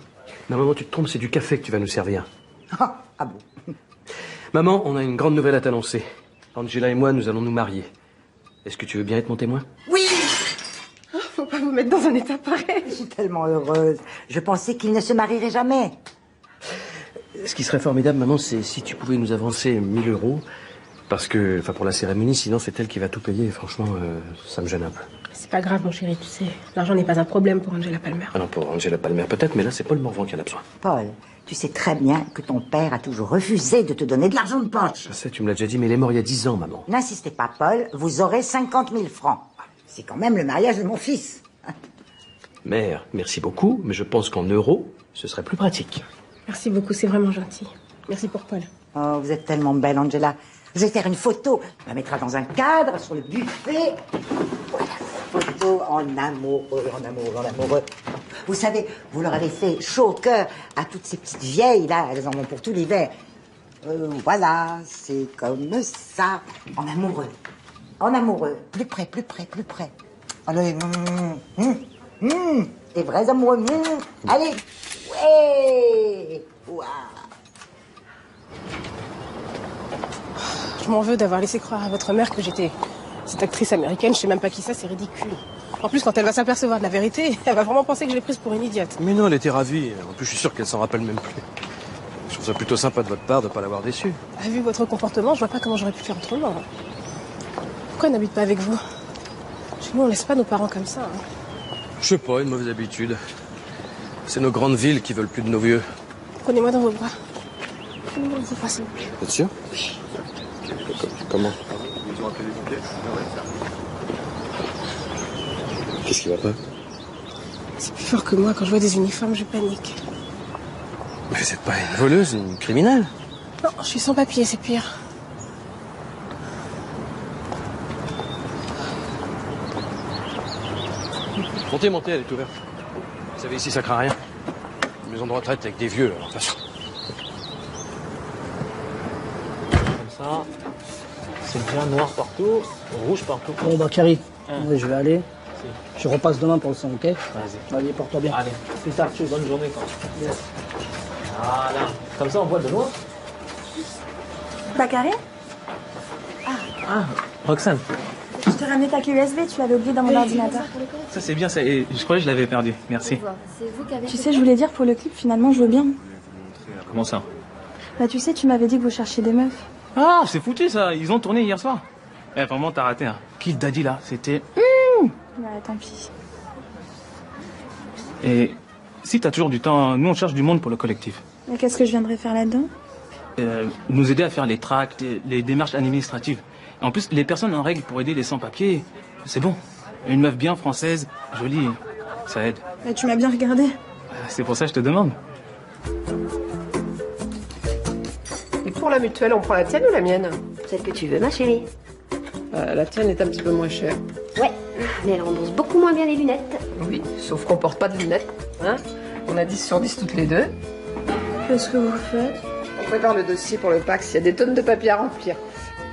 Speaker 2: Non, maman, tu te trompes, c'est du café que tu vas nous servir.
Speaker 6: Ah bon?
Speaker 2: Maman, on a une grande nouvelle à t'annoncer. Angela et moi, nous allons nous marier. Est-ce que tu veux bien être mon témoin?
Speaker 6: Oui!
Speaker 4: Faut pas vous mettre dans un état pareil.
Speaker 6: Je suis tellement heureuse. Je pensais qu'il ne se marierait jamais.
Speaker 2: Ce qui serait formidable, maman, c'est si tu pouvais nous avancer 1 000 €. Parce que, enfin, pour la cérémonie, sinon c'est elle qui va tout payer. Et franchement, ça me gêne un peu.
Speaker 4: C'est pas grave, mon chéri, tu sais. L'argent n'est pas un problème pour Angela Palmer.
Speaker 2: Ah non, pour Angela Palmer peut-être, mais là, c'est Paul Morvan qui en a besoin.
Speaker 6: Paul, tu sais très bien que ton père a toujours refusé de te donner de l'argent de poche.
Speaker 2: Je sais, tu me l'as déjà dit, mais il est mort il y a 10 ans, maman.
Speaker 6: N'insistez pas, Paul, vous aurez 50 000 francs. C'est quand même le mariage de mon fils.
Speaker 2: Mère, merci beaucoup, mais je pense qu'en euros, ce serait plus pratique.
Speaker 4: Merci beaucoup, c'est vraiment gentil. Merci pour Paul.
Speaker 6: Oh, vous êtes tellement belle, Angela. Je vais faire une photo. On la mettra dans un cadre, sur le buffet. Voilà, photo en amoureux, en amoureux, en amoureux. Vous savez, vous leur avez fait chaud au cœur à toutes ces petites vieilles, là. Elles en ont pour tout l'hiver. Voilà, c'est comme ça. En amoureux. En amoureux. Plus près, plus près, plus près. Allez, les vrais amoureux. Allez. Ouais. Waouh.
Speaker 4: Je m'en veux d'avoir laissé croire à votre mère que j'étais cette actrice américaine. Je sais même pas qui c'est ridicule. En plus, quand elle va s'apercevoir de la vérité, elle va vraiment penser que je l'ai prise pour une idiote.
Speaker 2: Mais non, elle était ravie. En plus, je suis sûr qu'elle s'en rappelle même plus. Je trouve ça plutôt sympa de votre part de pas l'avoir déçue.
Speaker 4: Vu votre comportement, je vois pas comment j'aurais pu faire autrement. Pourquoi elle n'habite pas avec vous? Chez nous, on laisse pas nos parents comme ça.
Speaker 2: Je sais pas, une mauvaise habitude. C'est nos grandes villes qui veulent plus de nos vieux.
Speaker 4: Prenez-moi dans vos bras. Prenez-moi dans vos bras, s'il vous plaît.
Speaker 2: T'es sûr?
Speaker 4: Oui.
Speaker 2: Comment? Qu'est-ce qui va pas?
Speaker 4: C'est plus fort que moi. Quand je vois des uniformes, je panique.
Speaker 2: Mais vous êtes pas une voleuse, une criminelle?
Speaker 4: Non, je suis sans papier, c'est pire.
Speaker 2: Montez, montez, elle est ouverte. Vous savez, ici, ça craint rien. Une maison de retraite avec des vieux, alors, de toute façon.
Speaker 15: Ah, c'est bien noir partout, rouge partout.
Speaker 14: Bon, bah, Carrie,
Speaker 15: Ah.
Speaker 14: ouais, je vais aller. Je repasse demain pour le sang, ok?
Speaker 15: Vas-y.
Speaker 14: Allez, porte-toi bien.
Speaker 15: Allez, plus tard, tu bonne journée, quoi. Voilà. Comme ça, on voit de loin.
Speaker 5: Bah, Carré,
Speaker 15: Ah, Roxane,
Speaker 5: je t'ai ramené ta clé USB, tu l'avais oubliée dans mon ordinateur.
Speaker 15: ça c'est bien, ça. Et je croyais que je l'avais perdu. Merci.
Speaker 5: Tu sais, je voulais dire pour le clip, finalement, je veux bien.
Speaker 15: Comment ça?
Speaker 5: Bah, tu sais, tu m'avais dit que vous cherchiez des meufs.
Speaker 15: Ah, c'est foutu ça. Ils ont tourné hier soir. Eh, vraiment, t'as raté. Hein. Kill Daddy là, c'était.
Speaker 5: Ouais, tant pis.
Speaker 15: Et si t'as toujours du temps, nous on cherche du monde pour le collectif.
Speaker 5: Mais qu'est-ce que je viendrais faire là-dedans?
Speaker 15: Nous aider à faire les tracts, les démarches administratives. En plus, les personnes en règle pour aider les sans-papiers, c'est bon. Une meuf bien française, jolie, ça aide.
Speaker 5: Bah, tu m'as bien regardé.
Speaker 15: C'est pour ça que je te demande.
Speaker 4: Et pour la mutuelle, on prend la tienne ou la mienne?
Speaker 1: Celle que tu veux, ma chérie.
Speaker 4: La tienne est un petit peu moins chère.
Speaker 1: Ouais, mais elle rembourse beaucoup moins bien les lunettes.
Speaker 4: Oui, sauf qu'on porte pas de lunettes. Hein? On a 10 sur 10 toutes les deux.
Speaker 5: Qu'est-ce que vous faites?
Speaker 4: On prépare le dossier pour le Pax. Il y a des tonnes de papiers à remplir.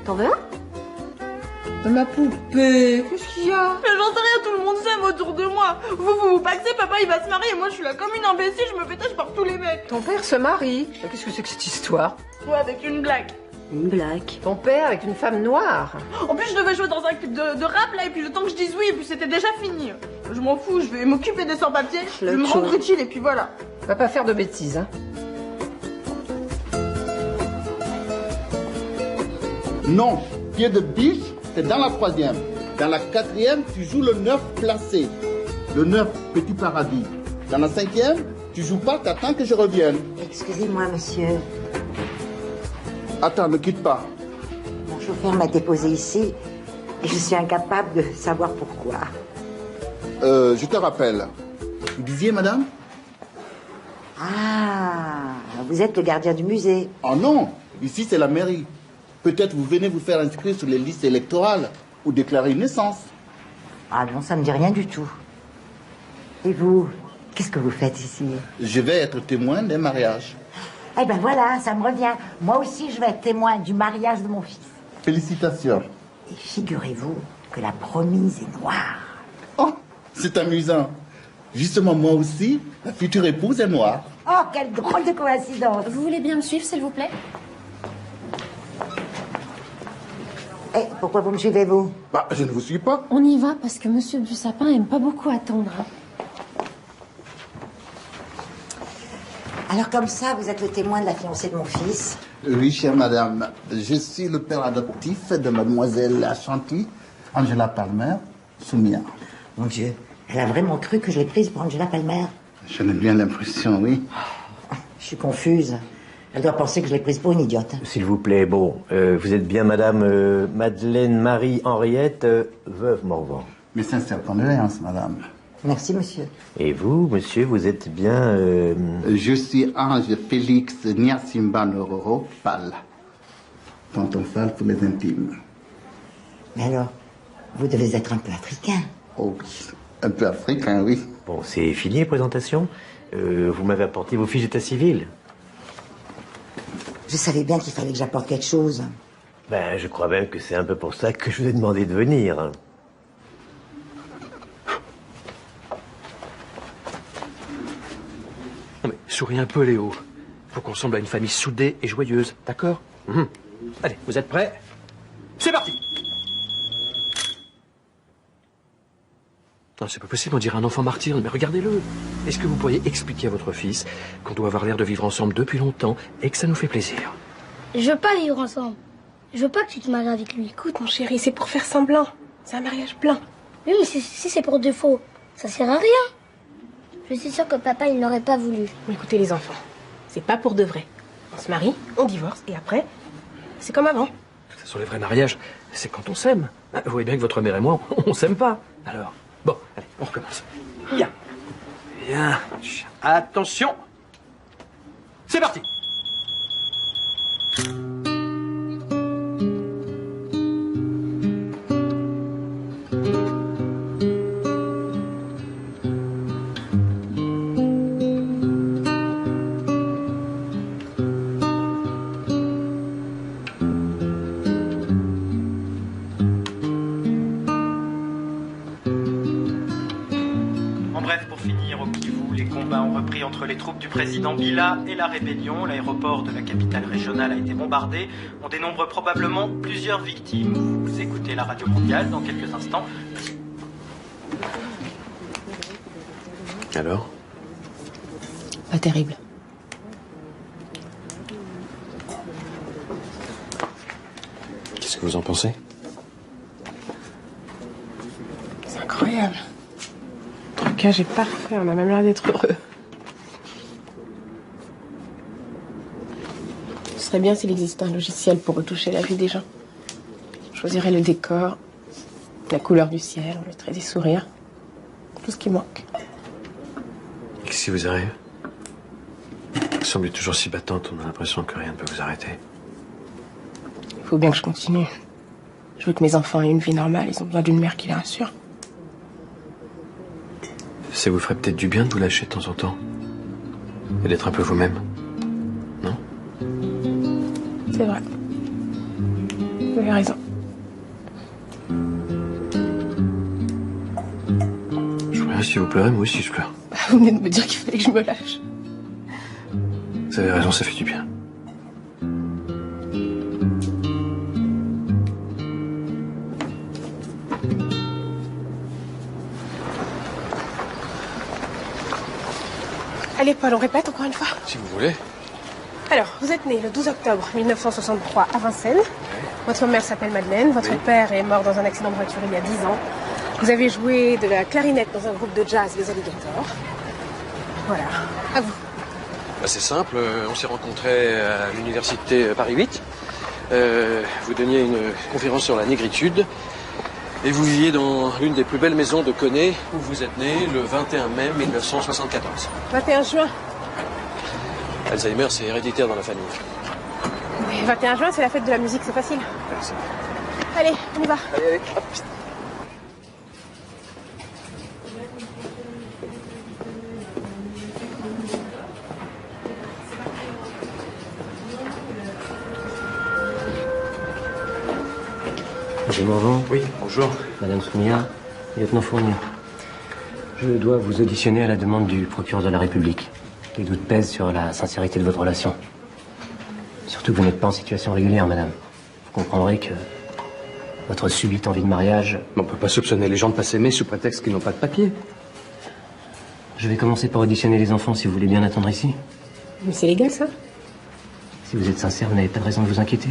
Speaker 1: T'en veux un?
Speaker 4: Ma poupée, qu'est-ce qu'il y a?
Speaker 5: Mais j'en sais rien, tout le monde s'aime autour de moi. Vous paxez, papa il va se marier et moi je suis là comme une imbécile, je me fais tâche par tous les mecs.
Speaker 4: Ton père se marie. Mais qu'est-ce que c'est que cette histoire?
Speaker 5: Ouais, avec une blague.
Speaker 1: Une blague.
Speaker 4: Ton père avec une femme noire.
Speaker 5: En plus, je devais jouer dans un clip de rap là, et puis le temps que je dise oui, et puis c'était déjà fini. Je m'en fous, je vais m'occuper des sans-papiers, je vais me rendre utile, et puis voilà.
Speaker 4: Va pas faire de bêtises, hein.
Speaker 16: Non, pied de biche, c'est dans la 3e. Dans la 4e, tu joues le 9 placé. Le 9, petit paradis. Dans la 5e, tu joues pas, t'attends que je revienne.
Speaker 6: Excusez-moi, monsieur.
Speaker 16: Attends, ne quitte pas.
Speaker 6: Mon chauffeur m'a déposé ici et je suis incapable de savoir pourquoi.
Speaker 16: Je te rappelle. Vous disiez, madame?
Speaker 6: Ah, vous êtes le gardien du musée.
Speaker 16: Oh non, ici c'est la mairie. Peut-être vous venez vous faire inscrire sur les listes électorales ou déclarer une naissance.
Speaker 6: Ah non, ça me dit rien du tout. Et vous, qu'est-ce que vous faites ici?
Speaker 16: Je vais être témoin d'un mariage.
Speaker 6: Eh ben voilà, ça me revient. Moi aussi, je vais être témoin du mariage de mon fils.
Speaker 16: Félicitations.
Speaker 6: Et figurez-vous que la promise est noire.
Speaker 16: Oh, c'est amusant. Justement, moi aussi, la future épouse est noire.
Speaker 6: Oh, quelle drôle de coïncidence.
Speaker 1: Vous voulez bien me suivre, s'il vous plaît?
Speaker 6: Eh, pourquoi vous me suivez, vous?
Speaker 16: Bah, je ne vous suis pas.
Speaker 1: On y va parce que Monsieur Dussapin aime pas beaucoup attendre.
Speaker 6: Alors comme ça, vous êtes le témoin de la fiancée de mon fils.
Speaker 16: Oui, chère madame. Je suis le père adoptif de mademoiselle Ashanti, Angela Palmer, Soumia.
Speaker 6: Mon Dieu, elle a vraiment cru que je l'ai prise pour Angela Palmer.
Speaker 16: J'en ai bien l'impression, oui.
Speaker 6: Je suis confuse. Elle doit penser que je l'ai prise pour une idiote.
Speaker 17: S'il vous plaît, bon, vous êtes bien madame Madeleine Marie Henriette, veuve Morvan.
Speaker 16: Mes sincères condoléances, madame.
Speaker 6: Merci, monsieur.
Speaker 17: Et vous, monsieur, vous êtes bien...
Speaker 16: Je suis Ange Félix Nyasimba Nororo Pal. Tonton Fall pour les intimes.
Speaker 6: Mais alors, vous devez être un peu africain.
Speaker 16: Oh oui, un peu africain, oui.
Speaker 17: Bon, c'est fini les présentations. Vous m'avez apporté vos fiches d'état civil.
Speaker 6: Je savais bien qu'il fallait que j'apporte quelque chose.
Speaker 17: Ben, je crois même que c'est un peu pour ça que je vous ai demandé de venir.
Speaker 2: Non mais souris un peu, Léo. Faut qu'on semble à une famille soudée et joyeuse, d'accord? Allez, vous êtes prêts? C'est parti! Non, c'est pas possible, on dirait un enfant martyr, mais regardez-le. Est-ce que vous pourriez expliquer à votre fils qu'on doit avoir l'air de vivre ensemble depuis longtemps et que ça nous fait plaisir?
Speaker 13: Je veux pas vivre ensemble. Je veux pas que tu te maries avec lui.
Speaker 4: Écoute, mon chéri, c'est pour faire semblant. C'est un mariage plein.
Speaker 13: Oui, mais si c'est pour défaut, ça sert à rien. Je suis sûre que papa, il n'aurait pas voulu.
Speaker 4: Bon, écoutez, les enfants, c'est pas pour de vrai. On se marie, on divorce, et après, c'est comme avant.
Speaker 2: Sur les vrais mariages, c'est quand on s'aime. Vous voyez bien que votre mère et moi, on s'aime pas. Alors, bon, allez, on recommence. Bien. Bien. Attention. C'est parti.
Speaker 18: finir au Kivu, les combats ont repris entre les troupes du président Bila et la rébellion. L'aéroport de la capitale régionale a été bombardé. On dénombre probablement plusieurs victimes. Vous écoutez la radio mondiale dans quelques instants.
Speaker 7: Alors?
Speaker 4: Pas terrible.
Speaker 7: Qu'est-ce que vous en pensez?
Speaker 4: C'est incroyable. Trucage est parfait, on a même l'air d'être heureux. Ce serait bien s'il existait un logiciel pour retoucher la vie des gens. Je choisirais le décor, la couleur du ciel, on mettrait des sourires. Tout ce qui manque.
Speaker 7: Qu'est-ce qui vous arrive? Vous semblez toujours si battante, on a l'impression que rien ne peut vous arrêter.
Speaker 4: Il faut bien que je continue. Je veux que mes enfants aient une vie normale, ils ont besoin d'une mère qui les rassure.
Speaker 7: Ça vous ferait peut-être du bien de vous lâcher de temps en temps. Et d'être un peu vous-même. Non?
Speaker 4: C'est vrai. Vous avez raison.
Speaker 7: Je vois rien si vous pleurez, moi aussi je pleure.
Speaker 4: Vous venez de me dire qu'il fallait que je me lâche.
Speaker 7: Vous avez raison, ça fait du bien.
Speaker 4: Allez Paul, on répète encore une fois?
Speaker 7: Si vous voulez.
Speaker 4: Alors, vous êtes né le 12 octobre 1963 à Vincennes. Votre mère s'appelle Madeleine. Votre père est mort dans un accident de voiture il y a 10 ans. Vous avez joué de la clarinette dans un groupe de jazz, les Alligators. Voilà, à vous.
Speaker 7: Bah, c'est simple, on s'est rencontrés à l'université Paris 8. Vous donniez une conférence sur la négritude. Et vous viviez dans l'une des plus belles maisons de Coné, où vous êtes né le 21 mai 1974.
Speaker 4: 21 juin.
Speaker 7: Alzheimer, c'est héréditaire dans la famille.
Speaker 4: Mais 21 juin, c'est la fête de la musique, c'est facile. Allez, on y va.
Speaker 7: Allez, allez, hop.
Speaker 10: Monsieur Morvan.
Speaker 7: Oui, bonjour.
Speaker 10: Madame Soumia, lieutenant Fournier. Je dois vous auditionner à la demande du procureur de la République. Les doutes pèsent sur la sincérité de votre relation. Surtout que vous n'êtes pas en situation régulière, madame. Vous comprendrez que votre subite envie de mariage...
Speaker 7: On ne peut pas soupçonner les gens de pas s'aimer sous prétexte qu'ils n'ont pas de papier.
Speaker 10: Je vais commencer par auditionner les enfants, si vous voulez bien attendre ici.
Speaker 4: Mais c'est légal, ça?
Speaker 10: Si vous êtes sincère, vous n'avez pas de raison de vous inquiéter.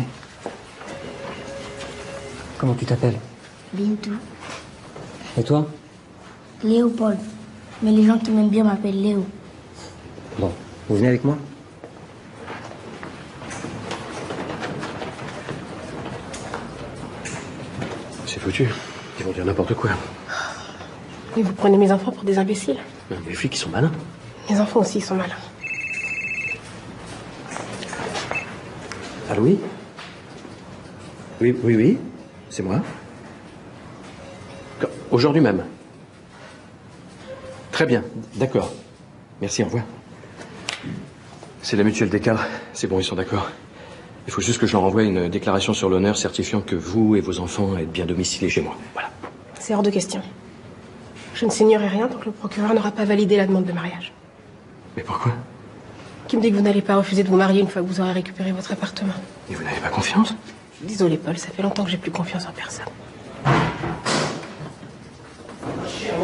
Speaker 10: Comment tu t'appelles?
Speaker 3: Bintou.
Speaker 10: Et toi?
Speaker 3: Léopold. Mais les gens qui m'aiment bien m'appellent Léo.
Speaker 10: Bon, vous venez avec moi?
Speaker 7: C'est foutu. Ils vont dire n'importe quoi.
Speaker 4: Mais vous prenez mes enfants pour des imbéciles.
Speaker 7: Non, les flics, ils sont malins.
Speaker 4: Mes enfants aussi, ils sont malins.
Speaker 7: Allô, oui? Oui, oui, oui. C'est moi. Aujourd'hui même. Très bien, d'accord. Merci, au revoir. C'est la mutuelle des cadres. C'est bon, ils sont d'accord. Il faut juste que je leur envoie une déclaration sur l'honneur certifiant que vous et vos enfants êtes bien domiciliés chez moi. Voilà.
Speaker 4: C'est hors de question. Je ne signerai rien tant que le procureur n'aura pas validé la demande de mariage.
Speaker 7: Mais pourquoi?
Speaker 4: Qui me dit que vous n'allez pas refuser de vous marier une fois que vous aurez récupéré votre appartement?
Speaker 7: Et vous n'avez pas confiance?
Speaker 4: Désolé, Paul, ça fait longtemps que j'ai plus confiance en personne.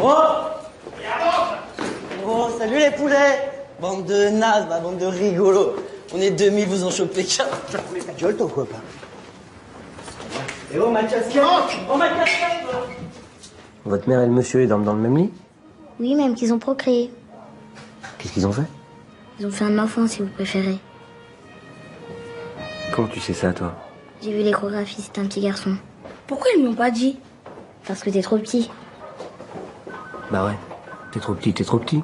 Speaker 11: Oh, salut les poulets! Bande de nazes, ma bande de rigolos. On est 2000, vous en chopez qu'un. Tu vas ta gueule, toi, quoi, pas? Et oh, ma casquette! Oh, ma casquette!
Speaker 10: Votre mère et le monsieur, ils dorment dans le même lit?
Speaker 3: Oui, même qu'ils ont procréé.
Speaker 10: Qu'est-ce qu'ils ont fait?
Speaker 3: Ils ont fait un enfant, si vous préférez.
Speaker 10: Comment tu sais ça, toi?
Speaker 3: J'ai vu l'échographie, c'est un petit garçon.
Speaker 13: Pourquoi ils m'ont pas dit?
Speaker 3: Parce que t'es trop petit.
Speaker 10: Bah ouais. T'es trop petit, t'es trop petit.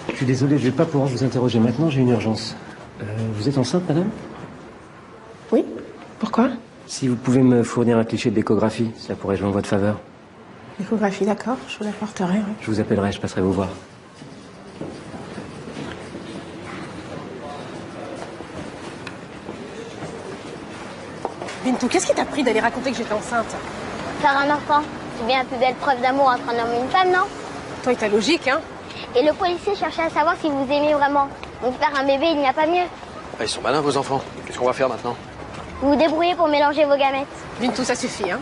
Speaker 10: Je suis désolé, je vais pas pouvoir vous interroger maintenant, j'ai une urgence. Vous êtes enceinte, madame?
Speaker 4: Oui. Pourquoi?
Speaker 10: Si vous pouvez me fournir un cliché de l'échographie, ça pourrait jouer en votre faveur.
Speaker 4: L'échographie, d'accord, je vous l'apporterai. Oui.
Speaker 10: Je vous appellerai, je passerai vous voir.
Speaker 4: Bintou, qu'est-ce qui t'a pris d'aller raconter que j'étais enceinte?
Speaker 3: Faire un enfant, c'est bien la plus belle preuve d'amour entre un homme et une femme, non?
Speaker 4: Toi et ta logique, hein?
Speaker 3: Et le policier cherchait à savoir si vous aimez vraiment. Donc faire un bébé, il n'y a pas mieux.
Speaker 7: Ah, ils sont malins, vos enfants. Qu'est-ce qu'on va faire maintenant?
Speaker 3: Vous vous débrouillez pour mélanger vos gamètes.
Speaker 4: Bintou, ça suffit, hein?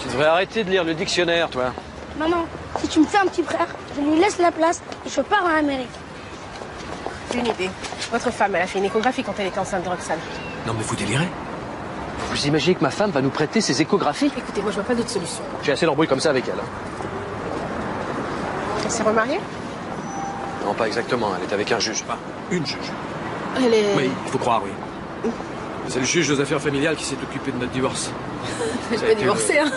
Speaker 7: Tu devrais arrêter de lire le dictionnaire, toi.
Speaker 13: Maman, si tu me fais un petit frère, je lui laisse la place et je pars en Amérique.
Speaker 4: J'ai une idée. Votre femme, elle a fait une échographie quand elle était enceinte de Roxane.
Speaker 7: Non, mais vous délirez. Vous imaginez que ma femme va nous prêter ses échographies?
Speaker 4: Écoutez, moi je vois pas d'autre solution.
Speaker 7: J'ai assez d'embrouille comme ça avec elle.
Speaker 4: Elle s'est remariée?
Speaker 7: Non, pas exactement. Elle est avec un juge. Pas une juge.
Speaker 4: Elle est...
Speaker 7: Oui, il faut croire, oui. C'est le juge aux affaires familiales qui s'est occupé de notre divorce.
Speaker 4: Je vais divorcer, hein.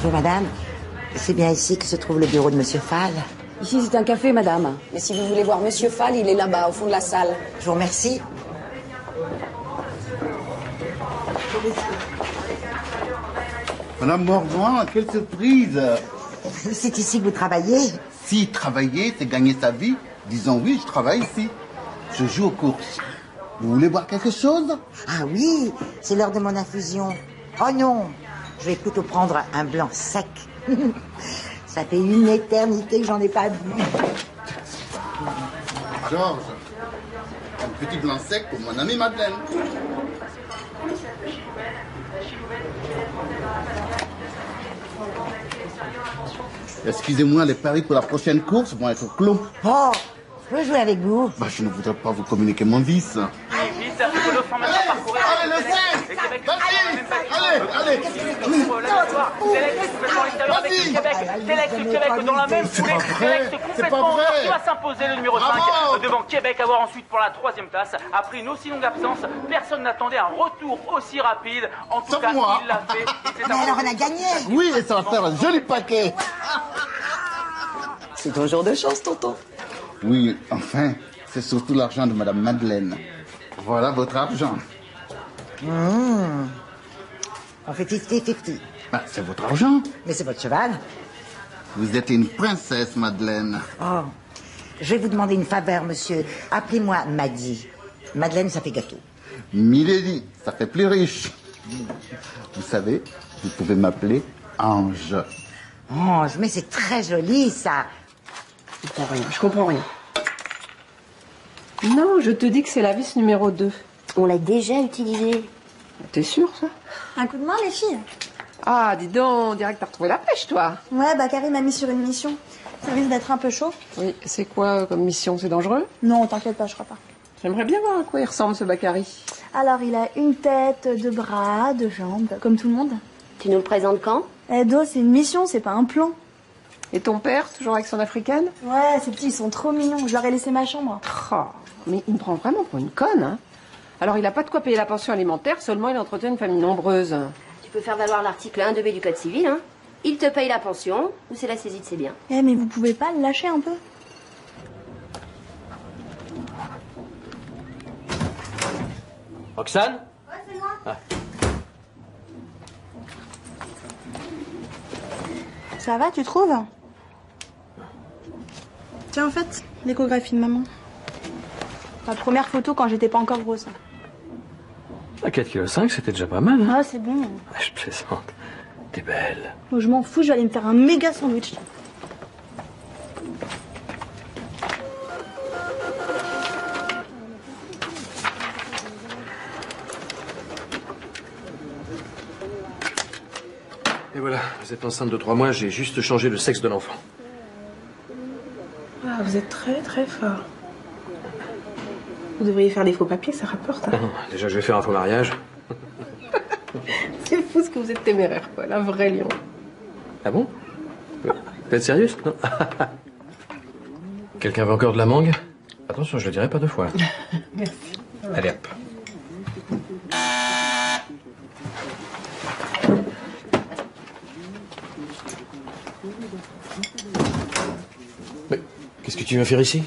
Speaker 6: Bonjour madame, c'est bien ici que se trouve le bureau de monsieur Fall.
Speaker 19: Ici c'est un café madame, mais si vous voulez voir monsieur Fall, il est là-bas au fond de la salle.
Speaker 6: Je vous remercie.
Speaker 16: Madame Morvan, quelle surprise!
Speaker 6: C'est ici que vous travaillez?
Speaker 16: Si travailler, c'est gagner sa vie, disons oui, je travaille ici. Je joue aux courses. Vous voulez boire quelque chose?
Speaker 6: Ah oui, c'est l'heure de mon infusion. Oh non, je vais plutôt prendre un blanc sec. Ça fait une éternité que j'en ai pas bu.
Speaker 16: Georges, un petit blanc sec pour mon amie Madeleine. Excusez-moi, les paris pour la prochaine course vont être clos.
Speaker 6: Oh, je peux jouer avec vous?
Speaker 16: Bah, je ne voudrais pas vous communiquer mon vice.
Speaker 18: Allez, le 5!
Speaker 16: Allez!
Speaker 18: Sélecte Québec dans la même foulée. Sélecte complètement qui va s'imposer le numéro 5 devant Québec, avoir ensuite pour la 3e place. Après une aussi longue absence, personne n'attendait un retour aussi rapide. En tout cas, il l'a fait.
Speaker 6: Mais alors on a gagné!
Speaker 16: Oui, et ça va faire un joli paquet.
Speaker 19: C'est ton jour de chance, tonton.
Speaker 16: Oui, enfin, c'est surtout l'argent de madame Madeleine. Voilà votre argent.
Speaker 6: On fait 50-50.
Speaker 16: Bah, c'est votre argent.
Speaker 6: Mais c'est votre cheval.
Speaker 16: Vous êtes une princesse, Madeleine.
Speaker 6: Oh, je vais vous demander une faveur, monsieur. Appelez-moi Maddy. Madeleine, ça fait gâteau.
Speaker 16: Milady, ça fait plus riche. Vous savez, vous pouvez m'appeler Ange.
Speaker 6: Ange, mais c'est très joli, ça.
Speaker 4: Je comprends rien. Non, je te dis que c'est la vis numéro 2.
Speaker 3: On l'a déjà utilisée.
Speaker 4: T'es sûre, ça?
Speaker 5: Un coup de main, les filles?
Speaker 4: Ah, dis donc, on dirait que t'as retrouvé la pêche, toi.
Speaker 5: Ouais, bah Carrie m'a mis sur une mission. Ça risque d'être un peu chaud.
Speaker 4: Oui, c'est quoi comme mission? C'est dangereux?
Speaker 5: Non, t'inquiète pas, je crois pas.
Speaker 4: J'aimerais bien voir à quoi il ressemble, ce Bakary.
Speaker 5: Alors, il a une tête, 2 bras, 2 jambes, comme tout le monde.
Speaker 3: Tu nous le présentes quand?
Speaker 5: Do, c'est une mission, c'est pas un plan.
Speaker 4: Et ton père, toujours avec son africaine?
Speaker 5: Ouais, ces petits, ils sont trop mignons. Je leur ai laissé ma chambre.
Speaker 4: Oh, mais il me prend vraiment pour une conne, hein. Alors, il a pas de quoi payer la pension alimentaire, seulement il entretient une famille nombreuse.
Speaker 3: Tu peux faire valoir l'article 1 2B du Code civil, hein. Il te paye la pension, ou c'est la saisie de ses biens.
Speaker 5: Eh, mais vous pouvez pas le lâcher un peu?
Speaker 2: Roxane?
Speaker 5: Ouais, c'est moi.
Speaker 2: Ah.
Speaker 5: Ça va, tu trouves? Tiens, en fait, l'échographie de maman. Ma première photo quand j'étais pas encore grosse.
Speaker 7: À 4,5 kg, c'était déjà pas mal. Hein?
Speaker 5: Ah, c'est bon.
Speaker 7: Ah, je plaisante. T'es belle.
Speaker 5: Oh, je m'en fous, je vais aller me faire un méga sandwich.
Speaker 7: Et voilà, vous êtes enceinte de 3 mois, j'ai juste changé le sexe de l'enfant.
Speaker 4: Ah, vous êtes très très fort. Vous devriez faire des faux papiers, ça rapporte. Hein.
Speaker 7: Déjà, je vais faire un faux mariage.
Speaker 4: C'est fou ce que vous êtes téméraire, quoi. Un vrai lion.
Speaker 7: Ah bon? Vous êtes sérieuse? Non. Quelqu'un veut encore de la mangue? Attention, je le dirai pas 2 fois.
Speaker 4: Merci.
Speaker 7: Allez hop. Mais qu'est-ce que tu viens faire ici?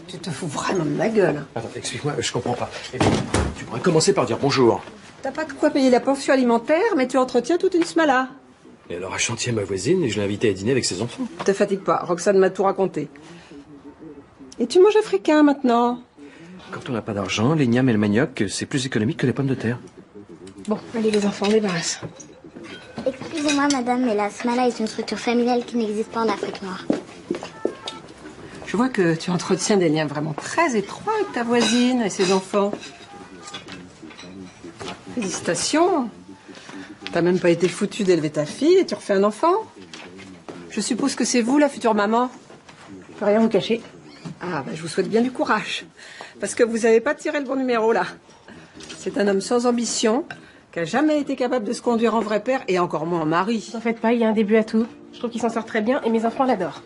Speaker 6: Tout
Speaker 19: te fous vraiment de ma gueule.
Speaker 7: Attends, explique-moi, je comprends pas. Et puis, tu pourrais commencer par dire bonjour.
Speaker 19: T'as pas de quoi payer la pension alimentaire, mais tu entretiens toute une smala.
Speaker 7: Et alors, à chantier ma voisine, et je l'ai invitée à dîner avec ses enfants.
Speaker 19: Te fatigue pas, Roxane m'a tout raconté. Et tu manges africain maintenant?
Speaker 7: Quand on n'a pas d'argent, l'igname et le manioc, c'est plus économique que les pommes de terre.
Speaker 4: Bon, allez les enfants, on débarrasse.
Speaker 3: Excusez-moi, madame, mais la smala est une structure familiale qui n'existe pas en Afrique noire.
Speaker 19: Je vois que tu entretiens des liens vraiment très étroits avec ta voisine et ses enfants. Félicitations. T'as même pas été foutu d'élever ta fille et tu refais un enfant. Je suppose que c'est vous, la future maman.
Speaker 4: Je peux rien vous cacher.
Speaker 19: Ah, je vous souhaite bien du courage. Parce que vous n'avez pas tiré le bon numéro, là. C'est un homme sans ambition, qui a jamais été capable de se conduire en vrai père, et encore moins en mari.
Speaker 4: N'en faites pas, il y a un début à tout. Je trouve qu'il s'en sort très bien, et mes enfants l'adorent.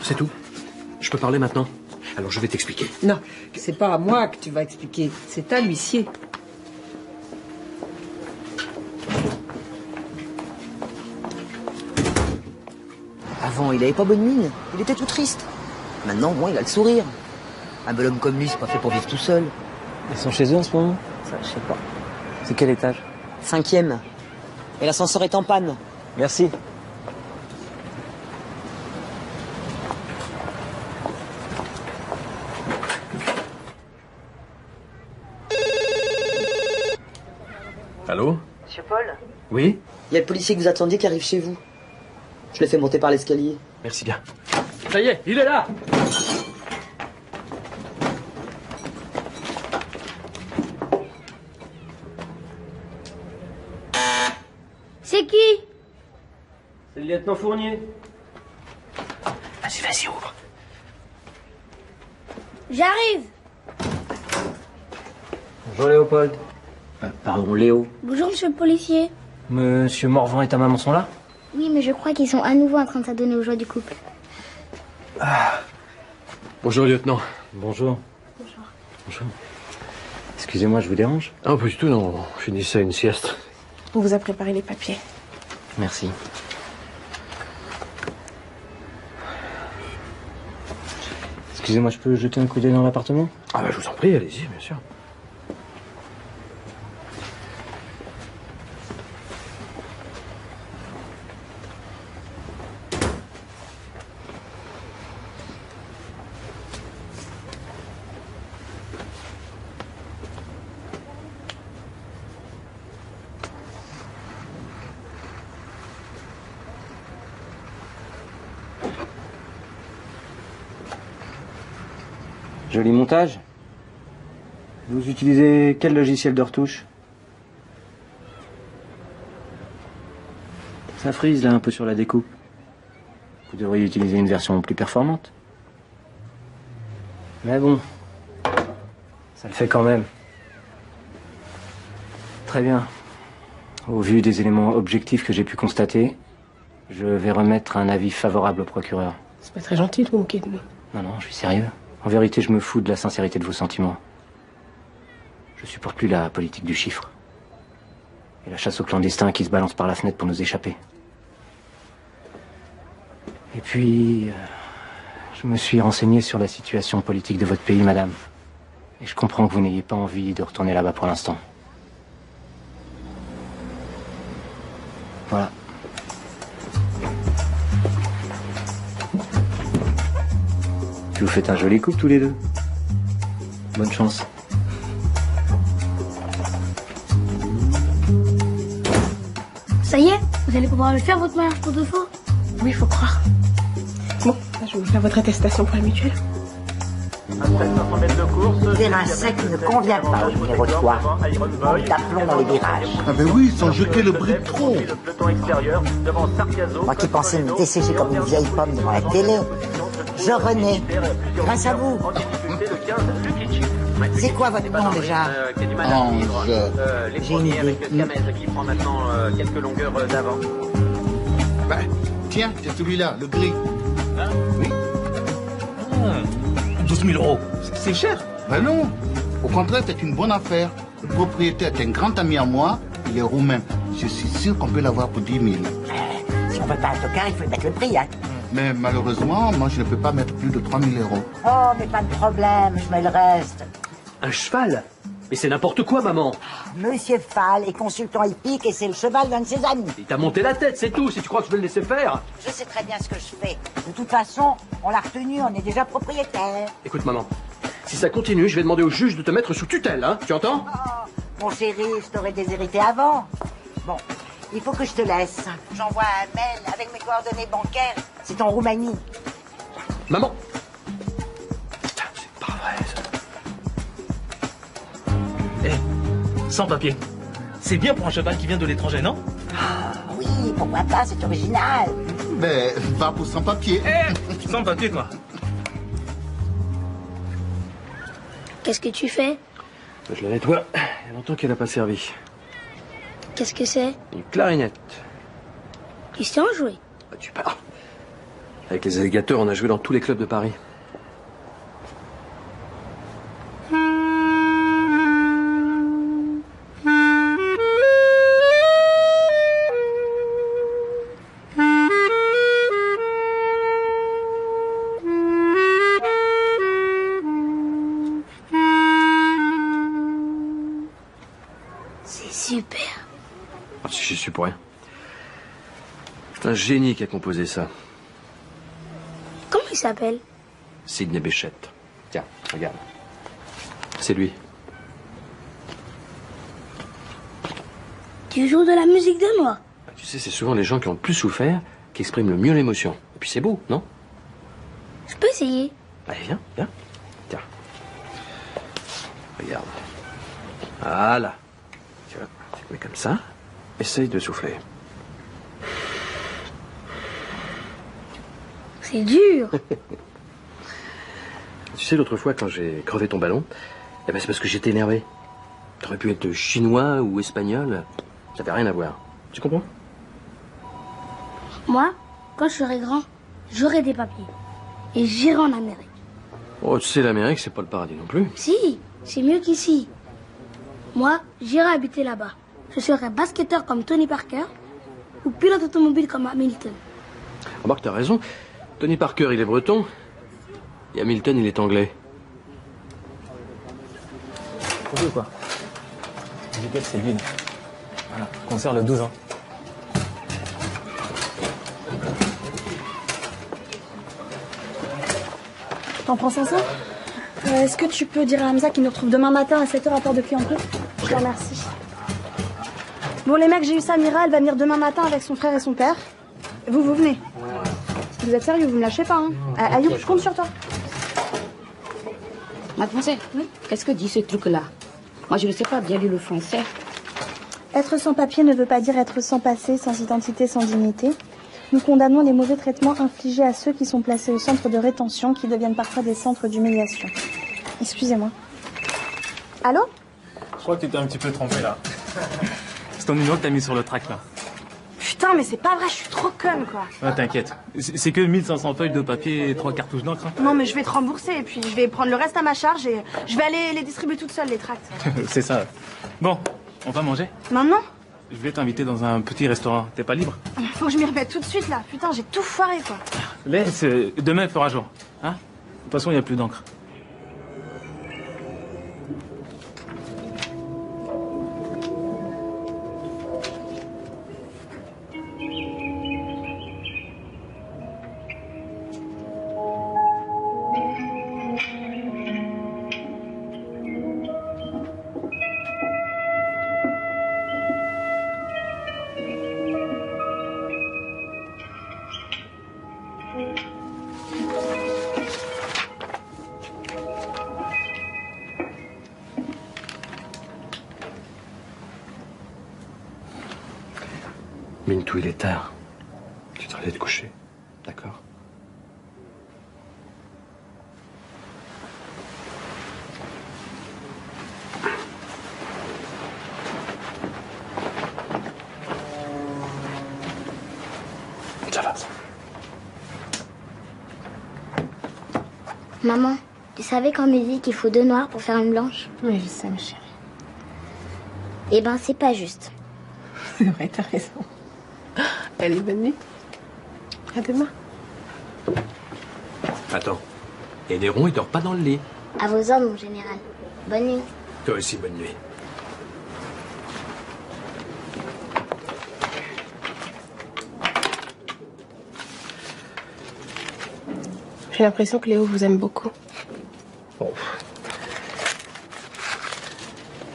Speaker 7: C'est tout. Je peux parler maintenant? Alors, je vais t'expliquer.
Speaker 19: Non, c'est pas à moi que tu vas expliquer, c'est à l'huissier.
Speaker 11: Avant, il avait pas bonne mine. Il était tout triste. Maintenant, bon, il a le sourire. Un bel homme comme lui, c'est pas fait pour vivre tout seul.
Speaker 10: Ils sont chez eux en ce moment?
Speaker 11: Ça, je sais pas.
Speaker 10: C'est quel étage?
Speaker 11: 5e. Et l'ascenseur est en panne.
Speaker 10: Merci.
Speaker 7: Allô?
Speaker 11: Monsieur Paul?
Speaker 7: Oui?
Speaker 11: Il y a le policier que vous attendiez qui arrive chez vous. Je l'ai fait monter par l'escalier.
Speaker 7: Merci bien. Ça y est, il est là!
Speaker 13: C'est qui?
Speaker 10: C'est le lieutenant Fournier.
Speaker 7: Vas-y, ouvre.
Speaker 13: J'arrive.
Speaker 10: Bonjour Léopold. Pardon, Léo.
Speaker 13: Bonjour, monsieur le policier.
Speaker 10: Monsieur Morvan et ta maman sont là?
Speaker 3: Oui, mais je crois qu'ils sont à nouveau en train de s'adonner aux joies du couple.
Speaker 7: Bonjour, lieutenant.
Speaker 10: Bonjour. Bonjour. Excusez-moi, je vous dérange?
Speaker 7: Ah, pas du tout, non. Je finissais une sieste.
Speaker 4: On vous a préparé les papiers.
Speaker 10: Merci. Excusez-moi, je peux jeter un coup d'œil dans l'appartement?
Speaker 7: Ah je vous en prie, allez-y, bien sûr.
Speaker 10: Joli montage. Vous utilisez quel logiciel de retouche? Ça frise là un peu sur la découpe. Vous devriez utiliser une version plus performante. Mais bon, ça le fait quand même. Très bien. Au vu des éléments objectifs que j'ai pu constater, je vais remettre un avis favorable au procureur.
Speaker 4: C'est pas très gentil de vous moquer de nous.
Speaker 10: Non, je suis sérieux. En vérité, je me fous de la sincérité de vos sentiments. Je supporte plus la politique du chiffre. Et la chasse aux clandestins qui se balance par la fenêtre pour nous échapper. Et puis, je me suis renseigné sur la situation politique de votre pays, madame. Et je comprends que vous n'ayez pas envie de retourner là-bas pour l'instant. Voilà. Vous faites un joli couple tous les deux. Bonne chance.
Speaker 13: Ça y est, vous allez pouvoir le faire, votre mariage pour de faux?
Speaker 4: Oui, faut croire. Bon, je vais vous faire votre attestation pour la mutuelle.
Speaker 6: Terrain sec ne convient pas au numéro 3. On d'aplomb dans les virages.
Speaker 16: Ah ben oui, sans jeter le brick trop.
Speaker 6: Moi qui pensais me dessécher comme une vieille pomme devant la télé. Je renais, grâce à vous. C'est quoi votre nom déjà?
Speaker 16: Ange.
Speaker 6: J'ai une idée.
Speaker 18: qui prend maintenant quelques longueurs d'avant.
Speaker 16: Ben, tiens, c'est celui-là, le gris.
Speaker 14: Oui. 12 000 euros. C'est cher.
Speaker 16: Ben non. Au contraire, c'est une bonne affaire. Le propriétaire est un grand ami à moi. Il est roumain. Je suis sûr qu'on peut l'avoir pour 10 000.
Speaker 6: Si on veut pas un tocard, il faut mettre le prix, hein.
Speaker 16: Mais malheureusement, moi, je ne peux pas mettre plus de 3 000 €.
Speaker 6: Oh, mais pas de problème, je mets le reste.
Speaker 2: Un cheval? Mais c'est n'importe quoi, maman.
Speaker 6: Monsieur Fall est consultant hippique et c'est le cheval d'un de ses amis.
Speaker 2: Il t'a monté la tête, c'est tout. Si tu crois que je vais le laisser faire.
Speaker 6: Je sais très bien ce que je fais. De toute façon, on l'a retenu, on est déjà propriétaire.
Speaker 2: Écoute, maman, si ça continue, je vais demander au juge de te mettre sous tutelle, hein. Tu entends?
Speaker 6: Oh, mon chéri, je t'aurais déshérité avant. Bon, il faut que je te laisse. J'envoie un mail avec mes coordonnées bancaires. C'est en Roumanie.
Speaker 2: Maman. Putain, c'est pas vrai, ça.
Speaker 15: Sans papier. C'est bien pour un cheval qui vient de l'étranger, non?
Speaker 6: Oui, pourquoi pas, c'est original.
Speaker 16: Mais va pour sans papier.
Speaker 15: Sans papier, quoi.
Speaker 13: Qu'est-ce que tu fais?
Speaker 7: Je la nettoie. Il y a longtemps qu'elle n'a pas servi.
Speaker 13: Qu'est-ce que c'est?
Speaker 7: Une clarinette.
Speaker 13: Tu sais en jouer?
Speaker 7: Ah, tu parles. Avec les alligators, on a joué dans tous les clubs de Paris.
Speaker 13: Super.
Speaker 7: Ah, si j'y suis pour rien. C'est un génie qui a composé ça.
Speaker 13: Comment il s'appelle?
Speaker 7: Sidney Bechet. Tiens, regarde. C'est lui.
Speaker 13: Tu joues de la musique de noix?
Speaker 7: Tu sais, c'est souvent les gens qui ont le plus souffert qui expriment le mieux l'émotion. Et puis c'est beau, non?
Speaker 13: Je peux essayer.
Speaker 7: Allez, viens, viens. Tiens. Regarde. Voilà. Tu vois, tu mets comme ça. Essaye de souffler.
Speaker 13: C'est dur.
Speaker 7: Tu sais, l'autre fois, quand j'ai crevé ton ballon, eh ben, c'est parce que j'étais énervé. T'aurais pu être chinois ou espagnol. Ça n'avait rien à voir. Tu comprends?
Speaker 13: Moi, quand je serai grand, j'aurai des papiers. Et j'irai en Amérique.
Speaker 7: Oh, tu sais, l'Amérique, c'est pas le paradis non plus.
Speaker 13: Si, c'est mieux qu'ici. Moi, j'irai habiter là-bas. Je serai basketteur comme Tony Parker ou pilote automobile comme Hamilton.
Speaker 7: Remarque, t'as raison. Tony Parker, il est breton. Et Hamilton, il est anglais.
Speaker 15: Trop quoi. L'étiquette, c'est l'huile. Voilà, concert le 12 ans.
Speaker 20: T'en prends 500 Est-ce que tu peux dire à Hamza qu'il nous retrouve demain matin à 7h à Port de Clignancourt? Je te remercie. Bon les mecs, j'ai eu Samira, elle va venir demain matin avec son frère et son père. Vous venez. Vous êtes sérieux, vous me lâchez pas, hein? Ayoub, je compte sur toi.
Speaker 21: Mademoiselle, qu'est-ce que dit ce truc-là? Moi, je ne sais pas bien lire le français.
Speaker 20: Être sans papier ne veut pas dire être sans passé, sans identité, sans dignité. Nous condamnons les mauvais traitements infligés à ceux qui sont placés au centre de rétention, qui deviennent parfois des centres d'humiliation. Excusez-moi. Allô?
Speaker 15: Je crois que tu t'es un petit peu trompé là. C'est ton numéro que t'as mis sur le track là.
Speaker 20: Putain, mais c'est pas vrai, je suis trop conne, quoi.
Speaker 15: Ouais, t'inquiète. C'est que 1500 feuilles de papier et 3 cartouches d'encre. Hein.
Speaker 20: Non, mais je vais te rembourser et puis je vais prendre le reste à ma charge et je vais aller les distribuer toute seule, les tracts.
Speaker 15: C'est ça. Bon, on va manger?
Speaker 20: Maintenant?
Speaker 15: Je vais t'inviter dans un petit restaurant. T'es pas libre?
Speaker 20: Faut que je m'y remette tout de suite, là. Putain, j'ai tout foiré, quoi.
Speaker 15: Laisse, demain il fera jour. Hein? De toute façon, il n'y a plus d'encre.
Speaker 7: Mintou, il est tard. Tu devrais aller te coucher. D'accord? Ça va.
Speaker 3: Maman, tu savais qu'en musique, il faut 2 noirs pour faire une blanche?
Speaker 4: Oui, je sais, ma chérie.
Speaker 3: Eh ben, c'est pas juste.
Speaker 4: C'est vrai, t'as raison. Allez, bonne nuit. À demain.
Speaker 2: Attends. Et Néron, il dort pas dans le lit.
Speaker 3: À vos ordres, mon général. Bonne nuit.
Speaker 2: Toi aussi, bonne nuit.
Speaker 4: J'ai l'impression que Léo vous aime beaucoup.
Speaker 2: Bon.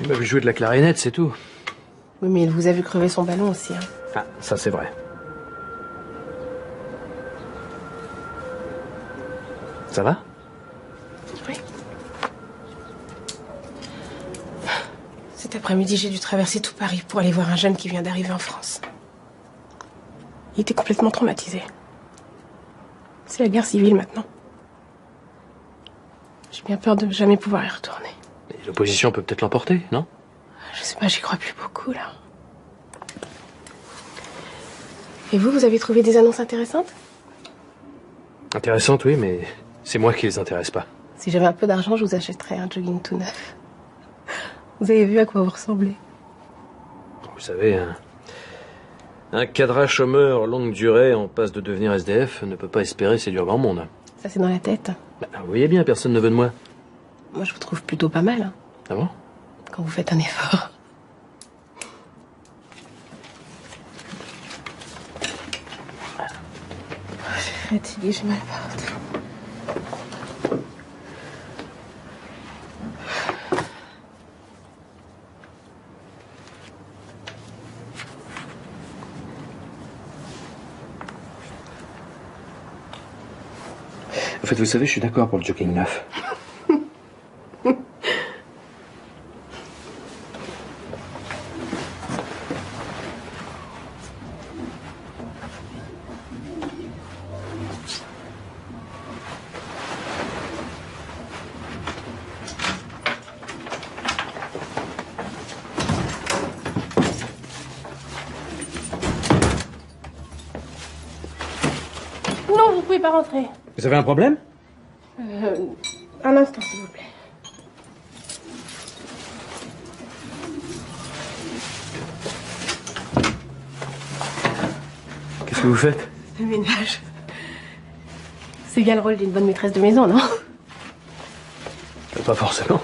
Speaker 2: Il m'a vu jouer de la clarinette, c'est tout.
Speaker 4: Oui, mais il vous a vu crever son ballon aussi. Hein.
Speaker 2: Ah, ça c'est vrai. Ça va?
Speaker 4: Oui. Cet après-midi, j'ai dû traverser tout Paris pour aller voir un jeune qui vient d'arriver en France. Il était complètement traumatisé. C'est la guerre civile maintenant. J'ai bien peur de jamais pouvoir y retourner.
Speaker 2: Et l'opposition peut peut-être l'emporter, non?
Speaker 4: Je sais pas, j'y crois plus beaucoup, là. Et vous avez trouvé des annonces intéressantes?
Speaker 2: Intéressantes, oui, mais c'est moi qui les intéresse pas.
Speaker 4: Si j'avais un peu d'argent, je vous achèterais un jogging tout neuf. Vous avez vu à quoi vous ressemblez?
Speaker 2: Vous savez, un cadre chômeur longue durée en passe de devenir SDF ne peut pas espérer séduire grand monde.
Speaker 4: Ça, c'est dans la tête.
Speaker 2: Bah, vous voyez bien, personne ne veut de moi.
Speaker 4: Moi, je vous trouve plutôt pas mal. Hein,
Speaker 2: Ah bon?
Speaker 4: quand vous faites un effort. Je suis fatiguée, j'ai mal partout.
Speaker 2: En fait, vous savez, je suis d'accord pour le jogging neuf.
Speaker 4: Non, vous pouvez pas rentrer.
Speaker 2: Vous avez un problème?
Speaker 4: Un instant, s'il vous plaît.
Speaker 2: Qu'est-ce que vous faites?
Speaker 4: Le ménage. C'est bien le rôle d'une bonne maîtresse de maison, non?
Speaker 2: Pas forcément.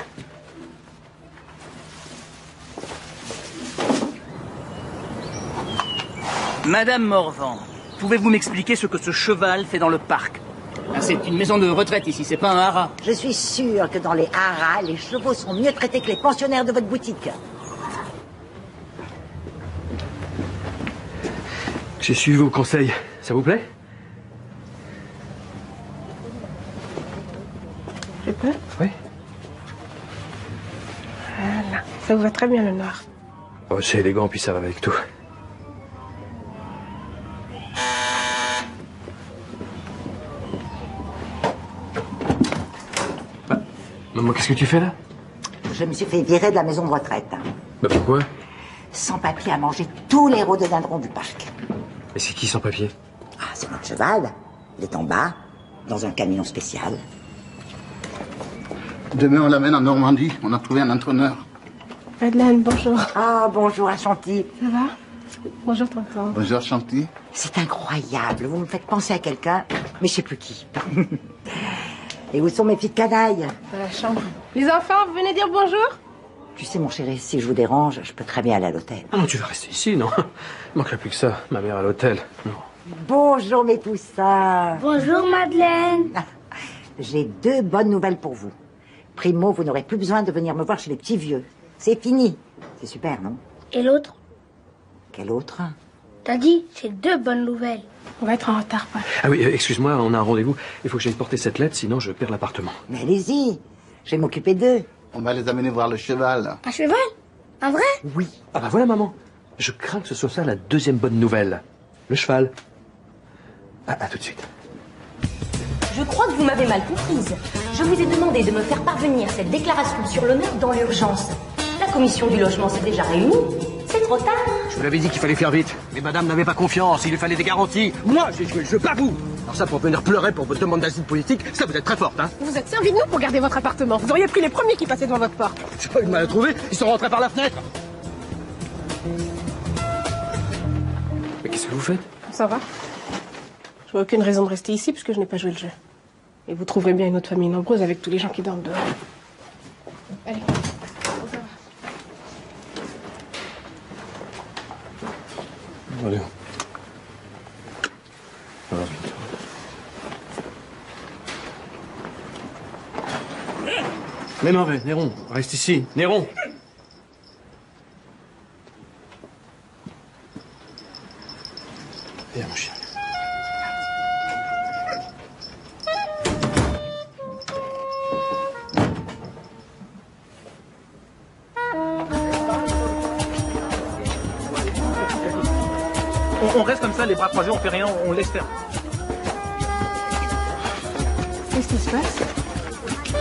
Speaker 8: Madame Morvan, pouvez-vous m'expliquer ce que ce cheval fait dans le parc? C'est une maison de retraite ici, c'est pas un haras.
Speaker 6: Je suis sûre que dans les haras, les chevaux sont mieux traités que les pensionnaires de votre boutique.
Speaker 2: J'ai suivi vos conseils. Ça vous plaît?
Speaker 4: Je peux?
Speaker 2: Oui.
Speaker 4: Voilà. Ça vous va très bien, le noir.
Speaker 2: Oh, c'est élégant, puis ça va avec tout. Maman, qu'est-ce que tu fais là?
Speaker 6: Je me suis fait virer de la maison de retraite.
Speaker 2: Bah pourquoi?
Speaker 6: Sans papier à manger tous les rhododendrons du parc.
Speaker 2: Et c'est qui sans papier?
Speaker 6: Ah, c'est notre cheval. Il est en bas, dans un camion spécial.
Speaker 16: Demain, on l'amène en Normandie. On a trouvé un entraîneur.
Speaker 4: Madeleine, bonjour.
Speaker 6: Ah, bonjour, Ashanti.
Speaker 4: Ça va? Bonjour, tonton.
Speaker 16: Bonjour, Chanty.
Speaker 6: C'est incroyable. Vous me faites penser à quelqu'un, mais je sais plus qui. Et où sont mes petites canailles?
Speaker 4: Dans la chambre. Les enfants, vous venez dire bonjour?
Speaker 6: Tu sais, mon chéri, si je vous dérange, je peux très bien aller à l'hôtel.
Speaker 2: Ah non, tu vas rester ici, non? Il manquerait plus que ça. Ma mère à l'hôtel. Non.
Speaker 6: Bonjour, mes poussins.
Speaker 13: Bonjour, Madeleine.
Speaker 6: J'ai 2 bonnes nouvelles pour vous. Primo, vous n'aurez plus besoin de venir me voir chez les petits vieux. C'est fini. C'est super, non?
Speaker 13: Et l'autre?
Speaker 6: Quel autre?
Speaker 13: T'as dit, c'est 2 bonnes nouvelles.
Speaker 4: On va être en retard, Paul.
Speaker 2: Ah oui, excuse-moi, on a un rendez-vous. Il faut que j'aille porter cette lettre, sinon je perds l'appartement.
Speaker 6: Mais allez-y. Je vais m'occuper d'eux.
Speaker 16: On va les amener voir le cheval.
Speaker 13: Un cheval? Un vrai?
Speaker 6: Oui.
Speaker 2: Ah bah voilà, maman. Je crains que ce soit ça la 2e bonne nouvelle. Le cheval. À tout de suite.
Speaker 22: Je crois que vous m'avez mal comprise. Je vous ai demandé de me faire parvenir cette déclaration sur l'honneur dans l'urgence. La commission du logement s'est déjà réunie. C'est trop tard.
Speaker 2: Je vous l'avais dit qu'il fallait faire vite. Mais madame n'avait pas confiance, il lui fallait des garanties. Moi, j'ai joué le jeu, pas vous. Alors ça, pour venir pleurer pour votre demande d'asile politique, ça vous êtes très forte, hein.
Speaker 4: Vous vous êtes servi de nous pour garder votre appartement. Vous auriez pris les premiers qui passaient devant votre porte.
Speaker 2: J'ai pas eu de mal à trouver, ils sont rentrés par la fenêtre. Mais qu'est-ce que vous faites?
Speaker 4: Ça va? Je vois aucune raison de rester ici puisque je n'ai pas joué le jeu. Et vous trouverez bien une autre famille nombreuse avec tous les gens qui dorment dehors. Allez.
Speaker 7: Allez. Mais non, Néron, reste ici. Néron. Viens, mon chien.
Speaker 15: On reste comme ça, les bras croisés, on fait rien, on laisse faire.
Speaker 20: Qu'est-ce qui se passe?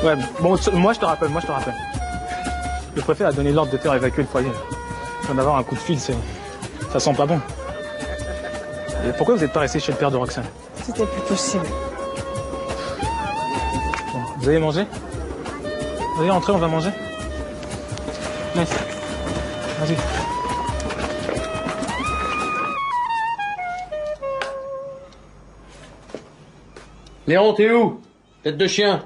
Speaker 15: Ouais, bon, moi je te rappelle. Le préfet a donné l'ordre de faire évacuer le foyer. Il vient d'avoir un coup de fil, ça sent pas bon. Et pourquoi vous n'êtes pas resté chez le père de Roxane?
Speaker 4: C'était plus possible.
Speaker 15: Bon, vous allez manger? Vous allez rentrer, on va manger? Nice. Vas-y.
Speaker 7: Néron, t'es où? Tête de chien.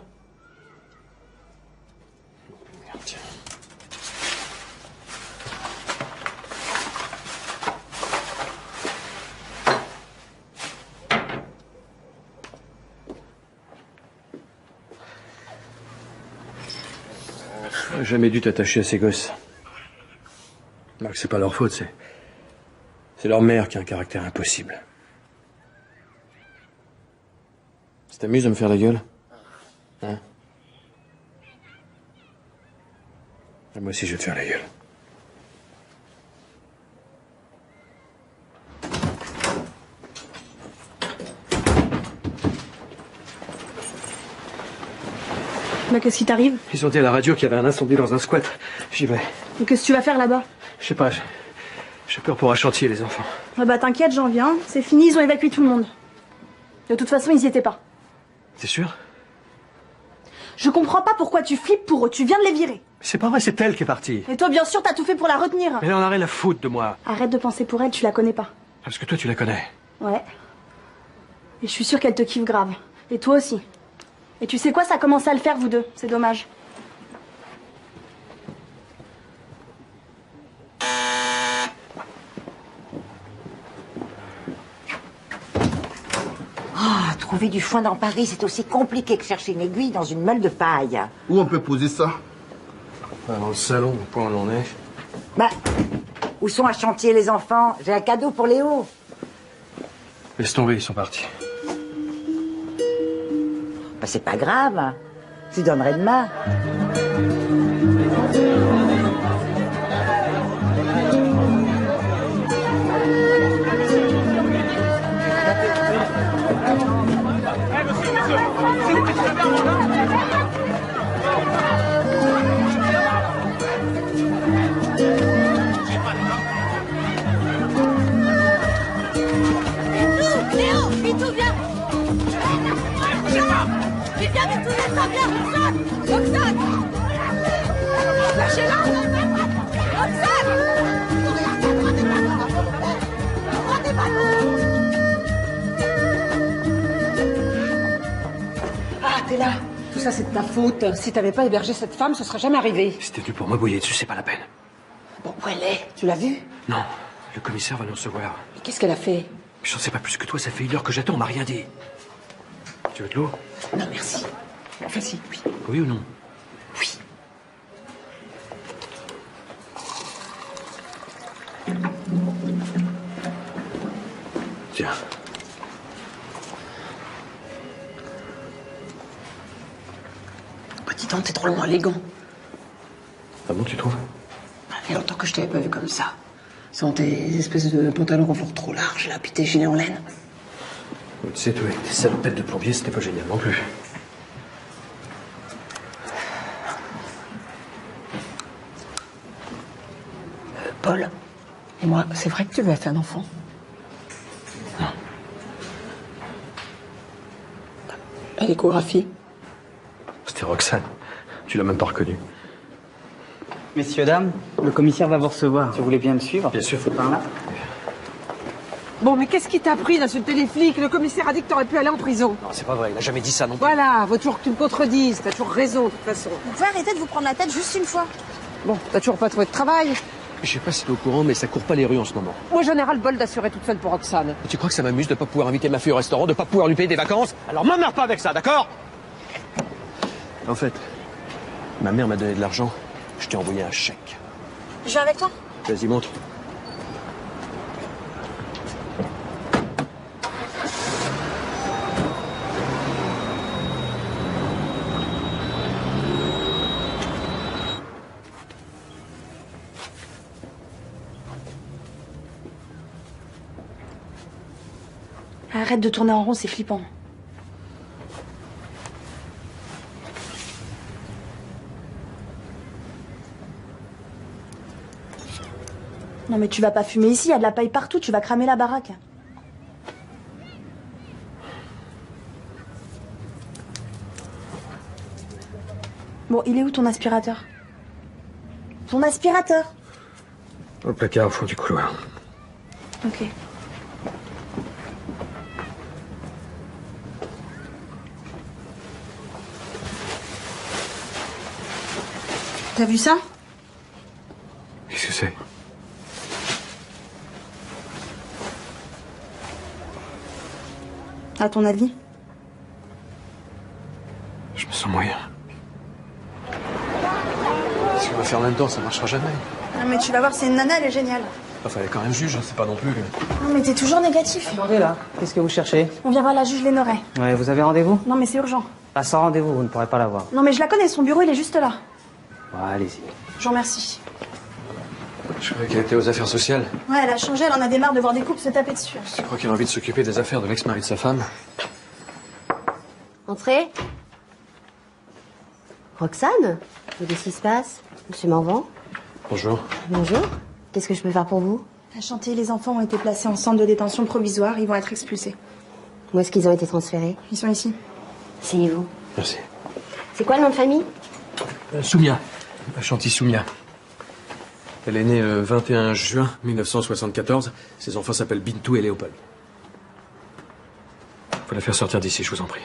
Speaker 7: J'aurais jamais dû t'attacher à ces gosses. Marc, c'est pas leur faute, c'est leur mère qui a un caractère impossible. Ça t'amuse de me faire la gueule? Hein? Et moi aussi, je vais te faire la gueule.
Speaker 20: Mais qu'est-ce qui t'arrive?
Speaker 7: Ils ont dit à la radio qu'il y avait un incendie dans un squat. J'y vais.
Speaker 20: Mais qu'est-ce que tu vas faire là-bas?
Speaker 7: Je sais pas, j'ai peur pour un chantier, les enfants.
Speaker 20: Ah bah t'inquiète, j'en viens. C'est fini, ils ont évacué tout le monde. De toute façon, ils y étaient pas.
Speaker 7: T'es sûr?
Speaker 20: Je comprends pas pourquoi tu flippes pour eux. Tu viens de les virer.
Speaker 7: C'est pas vrai, c'est elle qui est partie.
Speaker 20: Et toi, bien sûr, t'as tout fait pour la retenir.
Speaker 7: Mais elle en a rien à foutre de moi.
Speaker 20: Arrête de penser pour elle, tu la connais pas.
Speaker 7: Parce que toi, tu la connais.
Speaker 20: Ouais. Et je suis sûre qu'elle te kiffe grave. Et toi aussi. Et tu sais quoi, ça commence à le faire, vous deux. C'est dommage.
Speaker 6: Ah, trouver du foin dans Paris, c'est aussi compliqué que chercher une aiguille dans une meule de paille.
Speaker 16: Où on peut poser ça?
Speaker 7: Dans le salon, au point où l'on est.
Speaker 6: Bah, où sont à chantier les enfants? J'ai un cadeau pour Léo.
Speaker 7: Laisse tomber, ils sont partis.
Speaker 6: Bah, c'est pas grave. Je lui donnerai demain.
Speaker 9: Léo, Pitou, viens. Viens, Pitou, descends, viens. Roxane. Lâchez-la. Roxane.
Speaker 19: Ah, t'es là. Tout ça, c'est de ta faute. Si t'avais pas hébergé cette femme, ce serait jamais arrivé.
Speaker 7: Si t'es venu pour m'abouiller dessus, c'est pas la peine.
Speaker 19: Bon, où elle est? Tu l'as vue?
Speaker 7: Non, le commissaire va nous recevoir.
Speaker 19: Mais qu'est-ce qu'elle a fait?
Speaker 7: J'en sais pas plus que toi, ça fait 1 heure que j'attends, on m'a rien dit. Tu veux de l'eau?
Speaker 19: Non, merci. Enfin, si, oui.
Speaker 7: Oui ou non?
Speaker 19: Oui.
Speaker 7: Tiens.
Speaker 19: Bah, dis donc, t'es drôlement élégant.
Speaker 7: Ah bon, tu trouves?
Speaker 19: Ça fait longtemps que je t'avais pas vu comme ça. Sans tes espèces de pantalons confort trop larges, là, puis tes gilets en laine.
Speaker 7: Tu sais, toi, avec tes salopettes de plombier, c'était pas génial non plus.
Speaker 19: Paul, et moi, c'est vrai que tu veux être un enfant?
Speaker 7: Non.
Speaker 19: À l'échographie?
Speaker 7: C'était Roxane. Tu l'as même pas reconnue.
Speaker 11: Messieurs, dames, le commissaire va vous recevoir. Si vous voulez bien me suivre.
Speaker 7: Bien sûr.
Speaker 11: Par là.
Speaker 19: Bon, mais qu'est-ce qui t'a pris d'insulter les flics? Le commissaire a dit que t'aurais pu aller en prison.
Speaker 2: Non, c'est pas vrai, il a jamais dit ça non plus.
Speaker 19: Voilà, faut toujours que tu me contredises. T'as toujours raison, de toute façon.
Speaker 20: Vous pouvez arrêter de vous prendre la tête juste une fois.
Speaker 19: Bon, t'as toujours pas trouvé de travail.
Speaker 2: Je sais pas si t'es au courant, mais ça court pas les rues en ce moment.
Speaker 19: Moi, j'en ai ras le bol d'assurer toute seule pour Roxane.
Speaker 2: Et tu crois que ça m'amuse de pas pouvoir inviter ma fille au restaurant, de pas pouvoir lui payer des vacances? Alors m'emmerde pas avec ça, d'accord? En fait, ma mère m'a donné de l'argent, je t'ai envoyé un chèque.
Speaker 20: Je viens avec toi.
Speaker 2: Vas-y, montre.
Speaker 20: Arrête de tourner en rond, c'est flippant. Non mais tu vas pas fumer ici, il y a de la paille partout, tu vas cramer la baraque. Bon, il est où ton aspirateur? Ton aspirateur?
Speaker 2: Au placard, au fond du couloir.
Speaker 20: Ok. T'as vu ça?
Speaker 2: Qu'est-ce que c'est?
Speaker 20: À ton avis?
Speaker 2: Je me sens moyen. Si on va faire en même temps, ça marchera jamais.
Speaker 20: Non mais tu vas voir, c'est une nana, elle est géniale.
Speaker 2: Enfin, elle est quand même juge, c'est pas non plus...
Speaker 20: Non mais t'es toujours négatif.
Speaker 11: Attendez là, qu'est-ce que vous cherchez?
Speaker 20: On vient voir la juge Lénoret.
Speaker 11: Ouais, vous avez rendez-vous?
Speaker 20: Non mais c'est urgent.
Speaker 11: Pas sans rendez-vous, vous ne pourrez pas la voir.
Speaker 20: Non mais je la connais, son bureau il est juste là.
Speaker 11: Ouais, allez-y.
Speaker 20: Je vous remercie.
Speaker 2: Je croyais qu'elle était aux affaires sociales.
Speaker 20: Ouais, elle a changé, elle en a des marre de voir des couples se taper dessus.
Speaker 2: Tu crois qu'elle a envie de s'occuper des affaires de l'ex-mari de sa femme?
Speaker 1: Entrez. Roxane? Qu'est-ce qui se passe? Monsieur Morvan?
Speaker 2: Bonjour.
Speaker 1: Bonjour. Qu'est-ce que je peux faire pour vous?
Speaker 20: À Chantilly, les enfants ont été placés en centre de détention provisoire, ils vont être expulsés.
Speaker 1: Où est-ce qu'ils ont été transférés?
Speaker 20: Ils sont ici.
Speaker 1: Asseyez-vous.
Speaker 2: Merci.
Speaker 1: C'est quoi le nom de famille?
Speaker 2: Soumia. Chantilly Soumia. Elle est née le 21 juin 1974. Ses enfants s'appellent Bintou et Léopold. Faut la faire sortir d'ici, je vous en prie.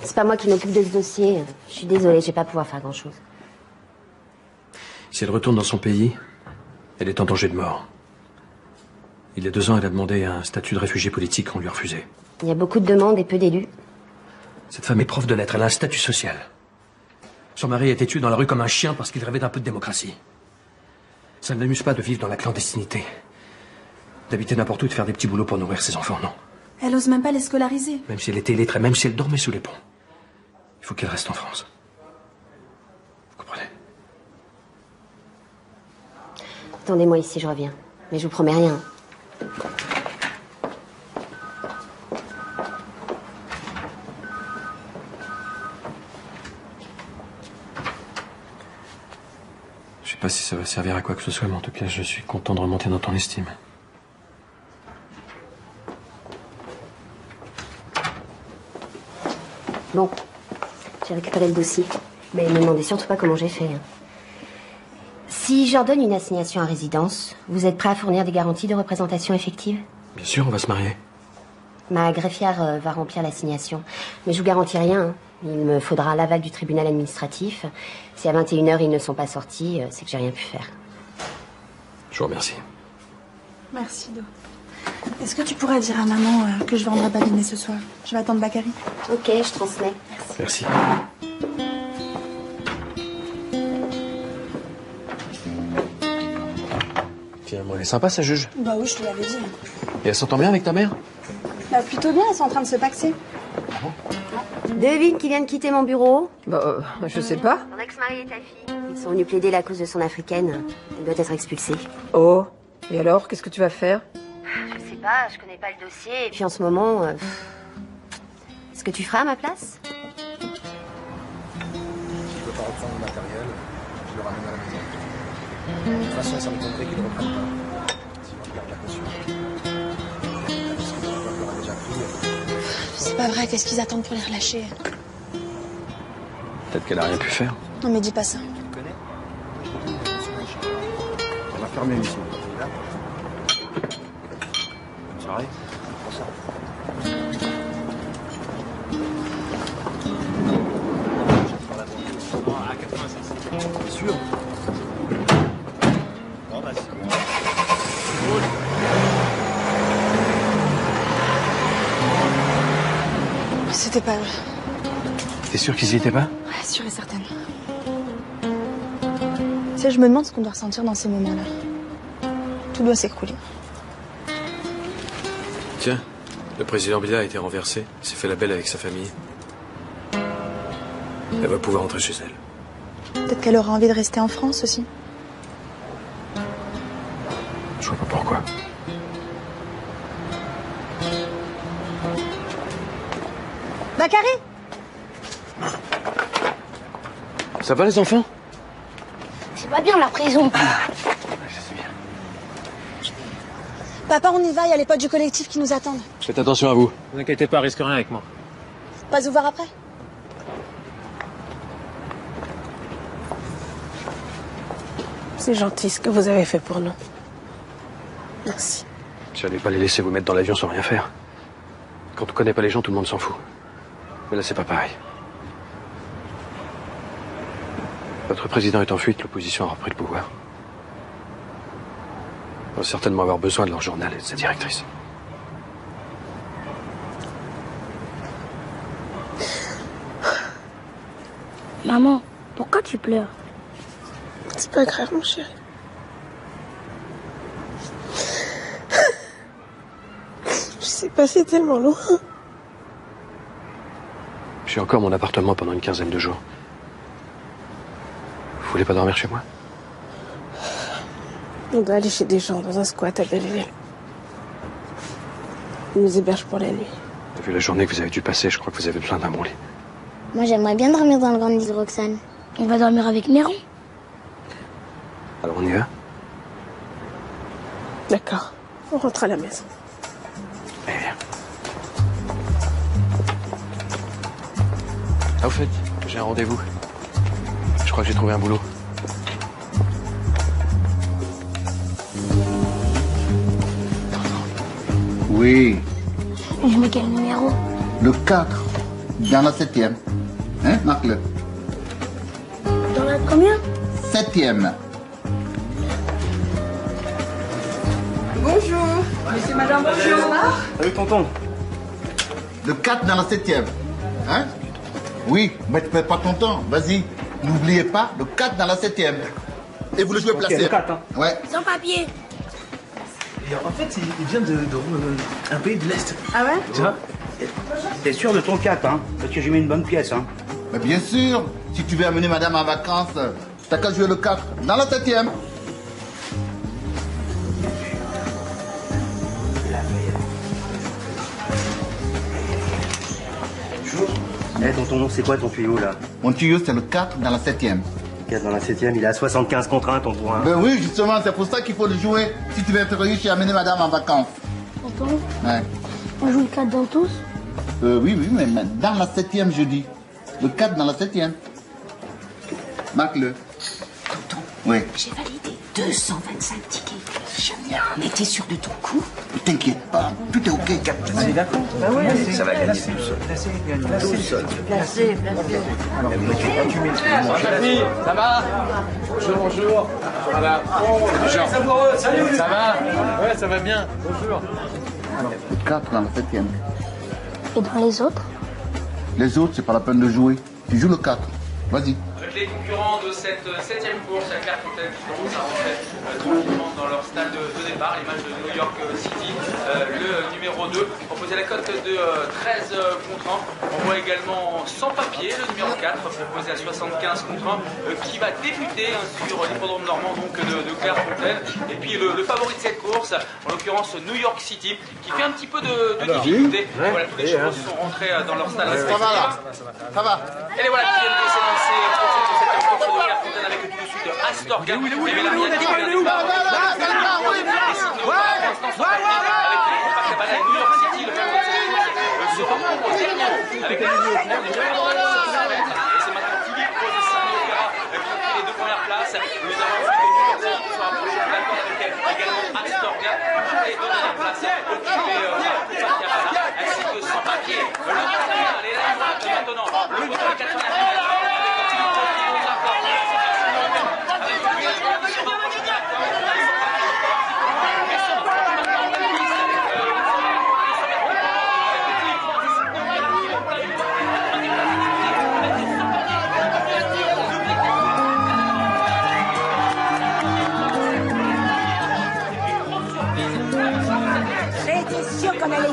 Speaker 1: C'est pas moi qui m'occupe de ce dossier. Je suis désolée, je vais pas pouvoir faire grand-chose.
Speaker 2: Si elle retourne dans son pays, elle est en danger de mort. Il y a 2 ans, elle a demandé un statut de réfugié politique, on lui a refusé.
Speaker 1: Il y a beaucoup de demandes et peu d'élus.
Speaker 2: Cette femme est prof de lettres, elle a un statut social. Son mari a été tué dans la rue comme un chien parce qu'il rêvait d'un peu de démocratie. Ça ne l'amuse pas de vivre dans la clandestinité. D'habiter n'importe où et de faire des petits boulots pour nourrir ses enfants, non.
Speaker 20: Elle ose même pas les scolariser.
Speaker 2: Même si elle était illettrée, même si elle dormait sous les ponts. Il faut qu'elle reste en France. Vous comprenez?
Speaker 1: Attendez-moi ici, je reviens. Mais je vous promets rien.
Speaker 2: Je sais pas si ça va servir à quoi que ce soit, mais en tout cas, je suis content de remonter dans ton estime.
Speaker 1: Bon, j'ai récupéré le dossier. Mais ne me demandez surtout pas comment j'ai fait. Si j'ordonne une assignation à résidence, vous êtes prêt à fournir des garanties de représentation effective?
Speaker 2: Bien sûr, on va se marier.
Speaker 1: Ma greffière va remplir l'assignation. Mais je vous garantis rien. Hein. Il me faudra l'aval du tribunal administratif. Si à 21h ils ne sont pas sortis, c'est que j'ai rien pu faire.
Speaker 2: Je vous remercie.
Speaker 20: Merci, Do. Est-ce que tu pourrais dire à maman que je vais rendre à Babinet ce soir? Je vais attendre Bakary.
Speaker 1: Ok, je transmets.
Speaker 2: Merci. Finalement, elle est sympa, sa juge.
Speaker 20: Bah oui, je te l'avais dit.
Speaker 2: Et elle s'entend bien avec ta mère?
Speaker 20: Bah plutôt bien, elles sont en train de se paxer.
Speaker 1: Devine qui vient de quitter mon bureau?
Speaker 19: Bah, je sais pas.
Speaker 1: Ton ex-mari et ta fille. Ils sont venus plaider la cause de son africaine. Elle doit être expulsée.
Speaker 19: Oh, et alors, qu'est-ce que tu vas faire?
Speaker 1: Je sais pas, je connais pas le dossier. Et puis en ce moment... Est-ce que tu feras à ma place?
Speaker 12: Si je peux pas reprendre le matériel, je le ramène à la maison. De toute façon, ça m'étonnerait qu'il ne reprenne pas. Sinon, je garde la caution. Parce que le aura déjà pris.
Speaker 20: C'est pas vrai, qu'est-ce qu'ils attendent pour les relâcher?
Speaker 2: Peut-être qu'elle a rien pu faire.
Speaker 20: Non mais dis pas ça.
Speaker 12: Tu le connais? On va fermer ici. Bonne soirée.
Speaker 15: passe.
Speaker 20: C'était pas eux.
Speaker 7: T'es sûr qu'ils y étaient pas?
Speaker 20: Ouais, sûre et certaine. Tu sais, je me demande ce qu'on doit ressentir dans ces moments-là. Tout doit s'écrouler.
Speaker 7: Tiens, le président Bila a été renversé. Il s'est fait la belle avec sa famille. Elle va pouvoir rentrer chez elle.
Speaker 20: Peut-être qu'elle aura envie de rester en France aussi.
Speaker 7: Je vois pas pourquoi.
Speaker 20: Bakary!
Speaker 7: Ça va les enfants?
Speaker 13: C'est pas bien la prison.
Speaker 20: Papa, on y va, il y a les potes du collectif qui nous attendent.
Speaker 7: Faites attention à vous.
Speaker 15: Ne vous inquiétez pas, risque rien avec moi.
Speaker 20: Pas vous voir après?
Speaker 4: C'est gentil ce que vous avez fait pour nous. Merci.
Speaker 7: J'allais pas les laisser vous mettre dans l'avion sans rien faire. Quand on connaît pas les gens, tout le monde s'en fout. Mais là, c'est pas pareil. Votre président est en fuite, l'opposition a repris le pouvoir. On va certainement avoir besoin de leur journal et de sa directrice.
Speaker 13: Maman, pourquoi tu pleures?
Speaker 4: C'est pas grave, mon chéri. Je sais pas, c'est tellement loin.
Speaker 7: J'ai encore mon appartement pendant une quinzaine de jours. Vous voulez pas dormir chez moi?
Speaker 4: On doit aller chez des gens dans un squat à Belleville. Ils nous hébergent pour la nuit.
Speaker 7: Vu la journée que vous avez dû passer, je crois que vous avez besoin d'un bon lit.
Speaker 3: Moi, j'aimerais bien dormir dans le grand lit de Roxane.
Speaker 13: On va dormir avec Néron.
Speaker 7: Alors on y va?
Speaker 4: D'accord. On rentre à la maison.
Speaker 7: Eh bien. Ah, au fait, j'ai un rendez-vous. Je crois que j'ai trouvé un boulot.
Speaker 16: Oui,
Speaker 13: Je mets quel numéro?
Speaker 16: le 4, dans la 7e. Hein, marque-le.
Speaker 13: Dans la combien?
Speaker 16: 7e.
Speaker 19: Bonjour. Monsieur, madame, bonjour.
Speaker 16: Salut, tonton. Le 4 dans la 7e. Hein? Oui, mais tu perds pas ton temps. Vas-y. N'oubliez pas, le 4 dans la 7e. Et vous le jouez placé.
Speaker 11: Le 4, hein.
Speaker 16: Ouais.
Speaker 13: Sans papier.
Speaker 11: Et en fait, il vient un pays de l'Est.
Speaker 20: Ah ouais?
Speaker 11: Tu vois? T'es sûr de ton 4, hein? Parce que j'ai mis une bonne pièce, hein.
Speaker 16: Mais bien sûr, si tu veux amener madame en vacances, t'as qu'à jouer le 4 dans la 7e.
Speaker 11: Eh, tonton, c'est quoi ton tuyau, là?
Speaker 16: Mon tuyau, c'est le 4 dans la 7e.
Speaker 11: 4 dans la 7e, il est à 75 contre 1, ton point.
Speaker 16: Ben oui, justement, c'est pour ça qu'il faut le jouer si tu veux être riche et amener madame en vacances.
Speaker 13: Tonton,
Speaker 16: Ouais.
Speaker 13: on joue le 4 dans tous?
Speaker 16: Oui, mais dans la 7e, je dis. Le 4 dans la 7e. Marque-le.
Speaker 21: Tonton,
Speaker 16: Oui.
Speaker 21: j'ai validé 225 tickets. Génial. Mais t'es sûr de ton coup?
Speaker 16: Ne t'inquiète pas, tout est ok, Captain.
Speaker 11: C'est d'accord.
Speaker 16: Bah oui,
Speaker 11: ça va gagner tout seul.
Speaker 21: Placé.
Speaker 2: Ça va? Bonjour. Voilà. Bonjour. Salut. Ça va? Ouais, ça va bien. Bonjour.
Speaker 16: Le 4 dans la 7e.
Speaker 13: Et dans les autres?
Speaker 16: Les autres, c'est pas la peine de jouer. Tu joues le 4. Vas-y.
Speaker 18: Avec les concurrents de cette 7e course, la Clairefontaine qui commence à rentrer tranquillement dans leur stade de départ, l'image de New York City, le numéro 2, proposé à la cote de 13 contre 1. On voit également Sans Papier, le numéro 4, proposé à 75 contre 1, qui va débuter sur l'hippodrome normand donc de Clairefontaine. Et puis le favori de cette course, en l'occurrence New York City, qui fait un petit peu de difficulté.
Speaker 16: Ouais.
Speaker 18: Voilà, tous les chevaux sont rentrés dans leur stade respectif.
Speaker 16: Ça va là. Ça va.
Speaker 18: Et les voilà qui viennent de s'élancer pour cette course de Clairefontaine avec tout de suite Astorga.
Speaker 2: Il est où?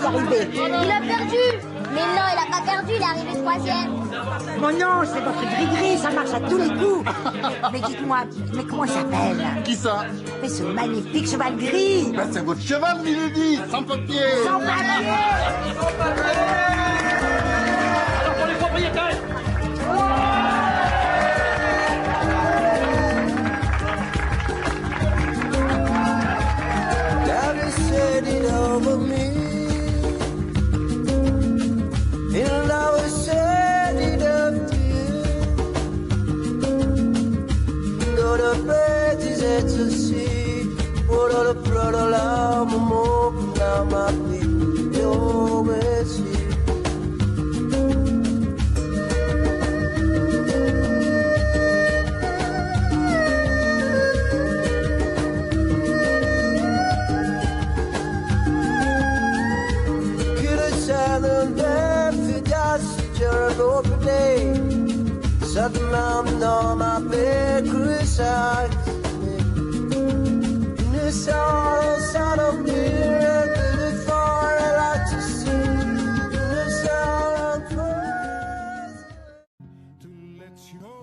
Speaker 6: y arriver.
Speaker 3: Il a perdu. Mais non, il a pas perdu, il est arrivé 3e.
Speaker 6: Mon non, c'est votre gris-gris, ça marche à tous les coups. Mais dites-moi, mais comment il s'appelle?
Speaker 16: Qui ça?
Speaker 6: Mais ce magnifique cheval gris.
Speaker 16: Ben, c'est votre cheval, Milady, sans papier.
Speaker 6: Sans papier.
Speaker 2: Alors pour les propriétaires.
Speaker 5: Said it over me, and I will set it up to you. Though the bird is yet to see, what all the blood alarm, I'm open now, my people, you always see. Sat the mountain on my bed, criticized me. In the sorrow, side of me, to the far I like to see. In the silent praise. To let you know.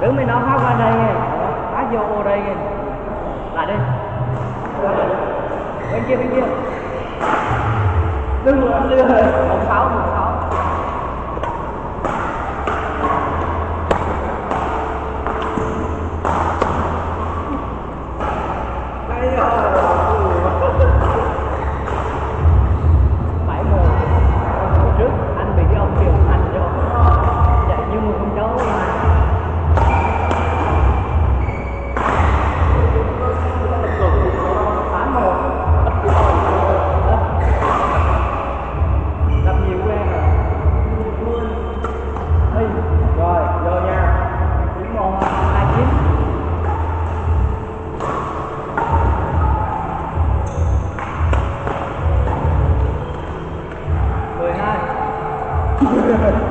Speaker 17: Đứng bên đó phát qua đây nghe. Phát vô đây nghe. Lại đây. Bên kia, bên kia. Đừng lừa, lừa. 16, 16. Đây rồi. 71. Hôm trước anh bị cái ông Kiều Thành cho chạy như một con chó. Hãy subscribe cho kênh Ghiền Mì Gõ để không bỏ lỡ những video hấp dẫn.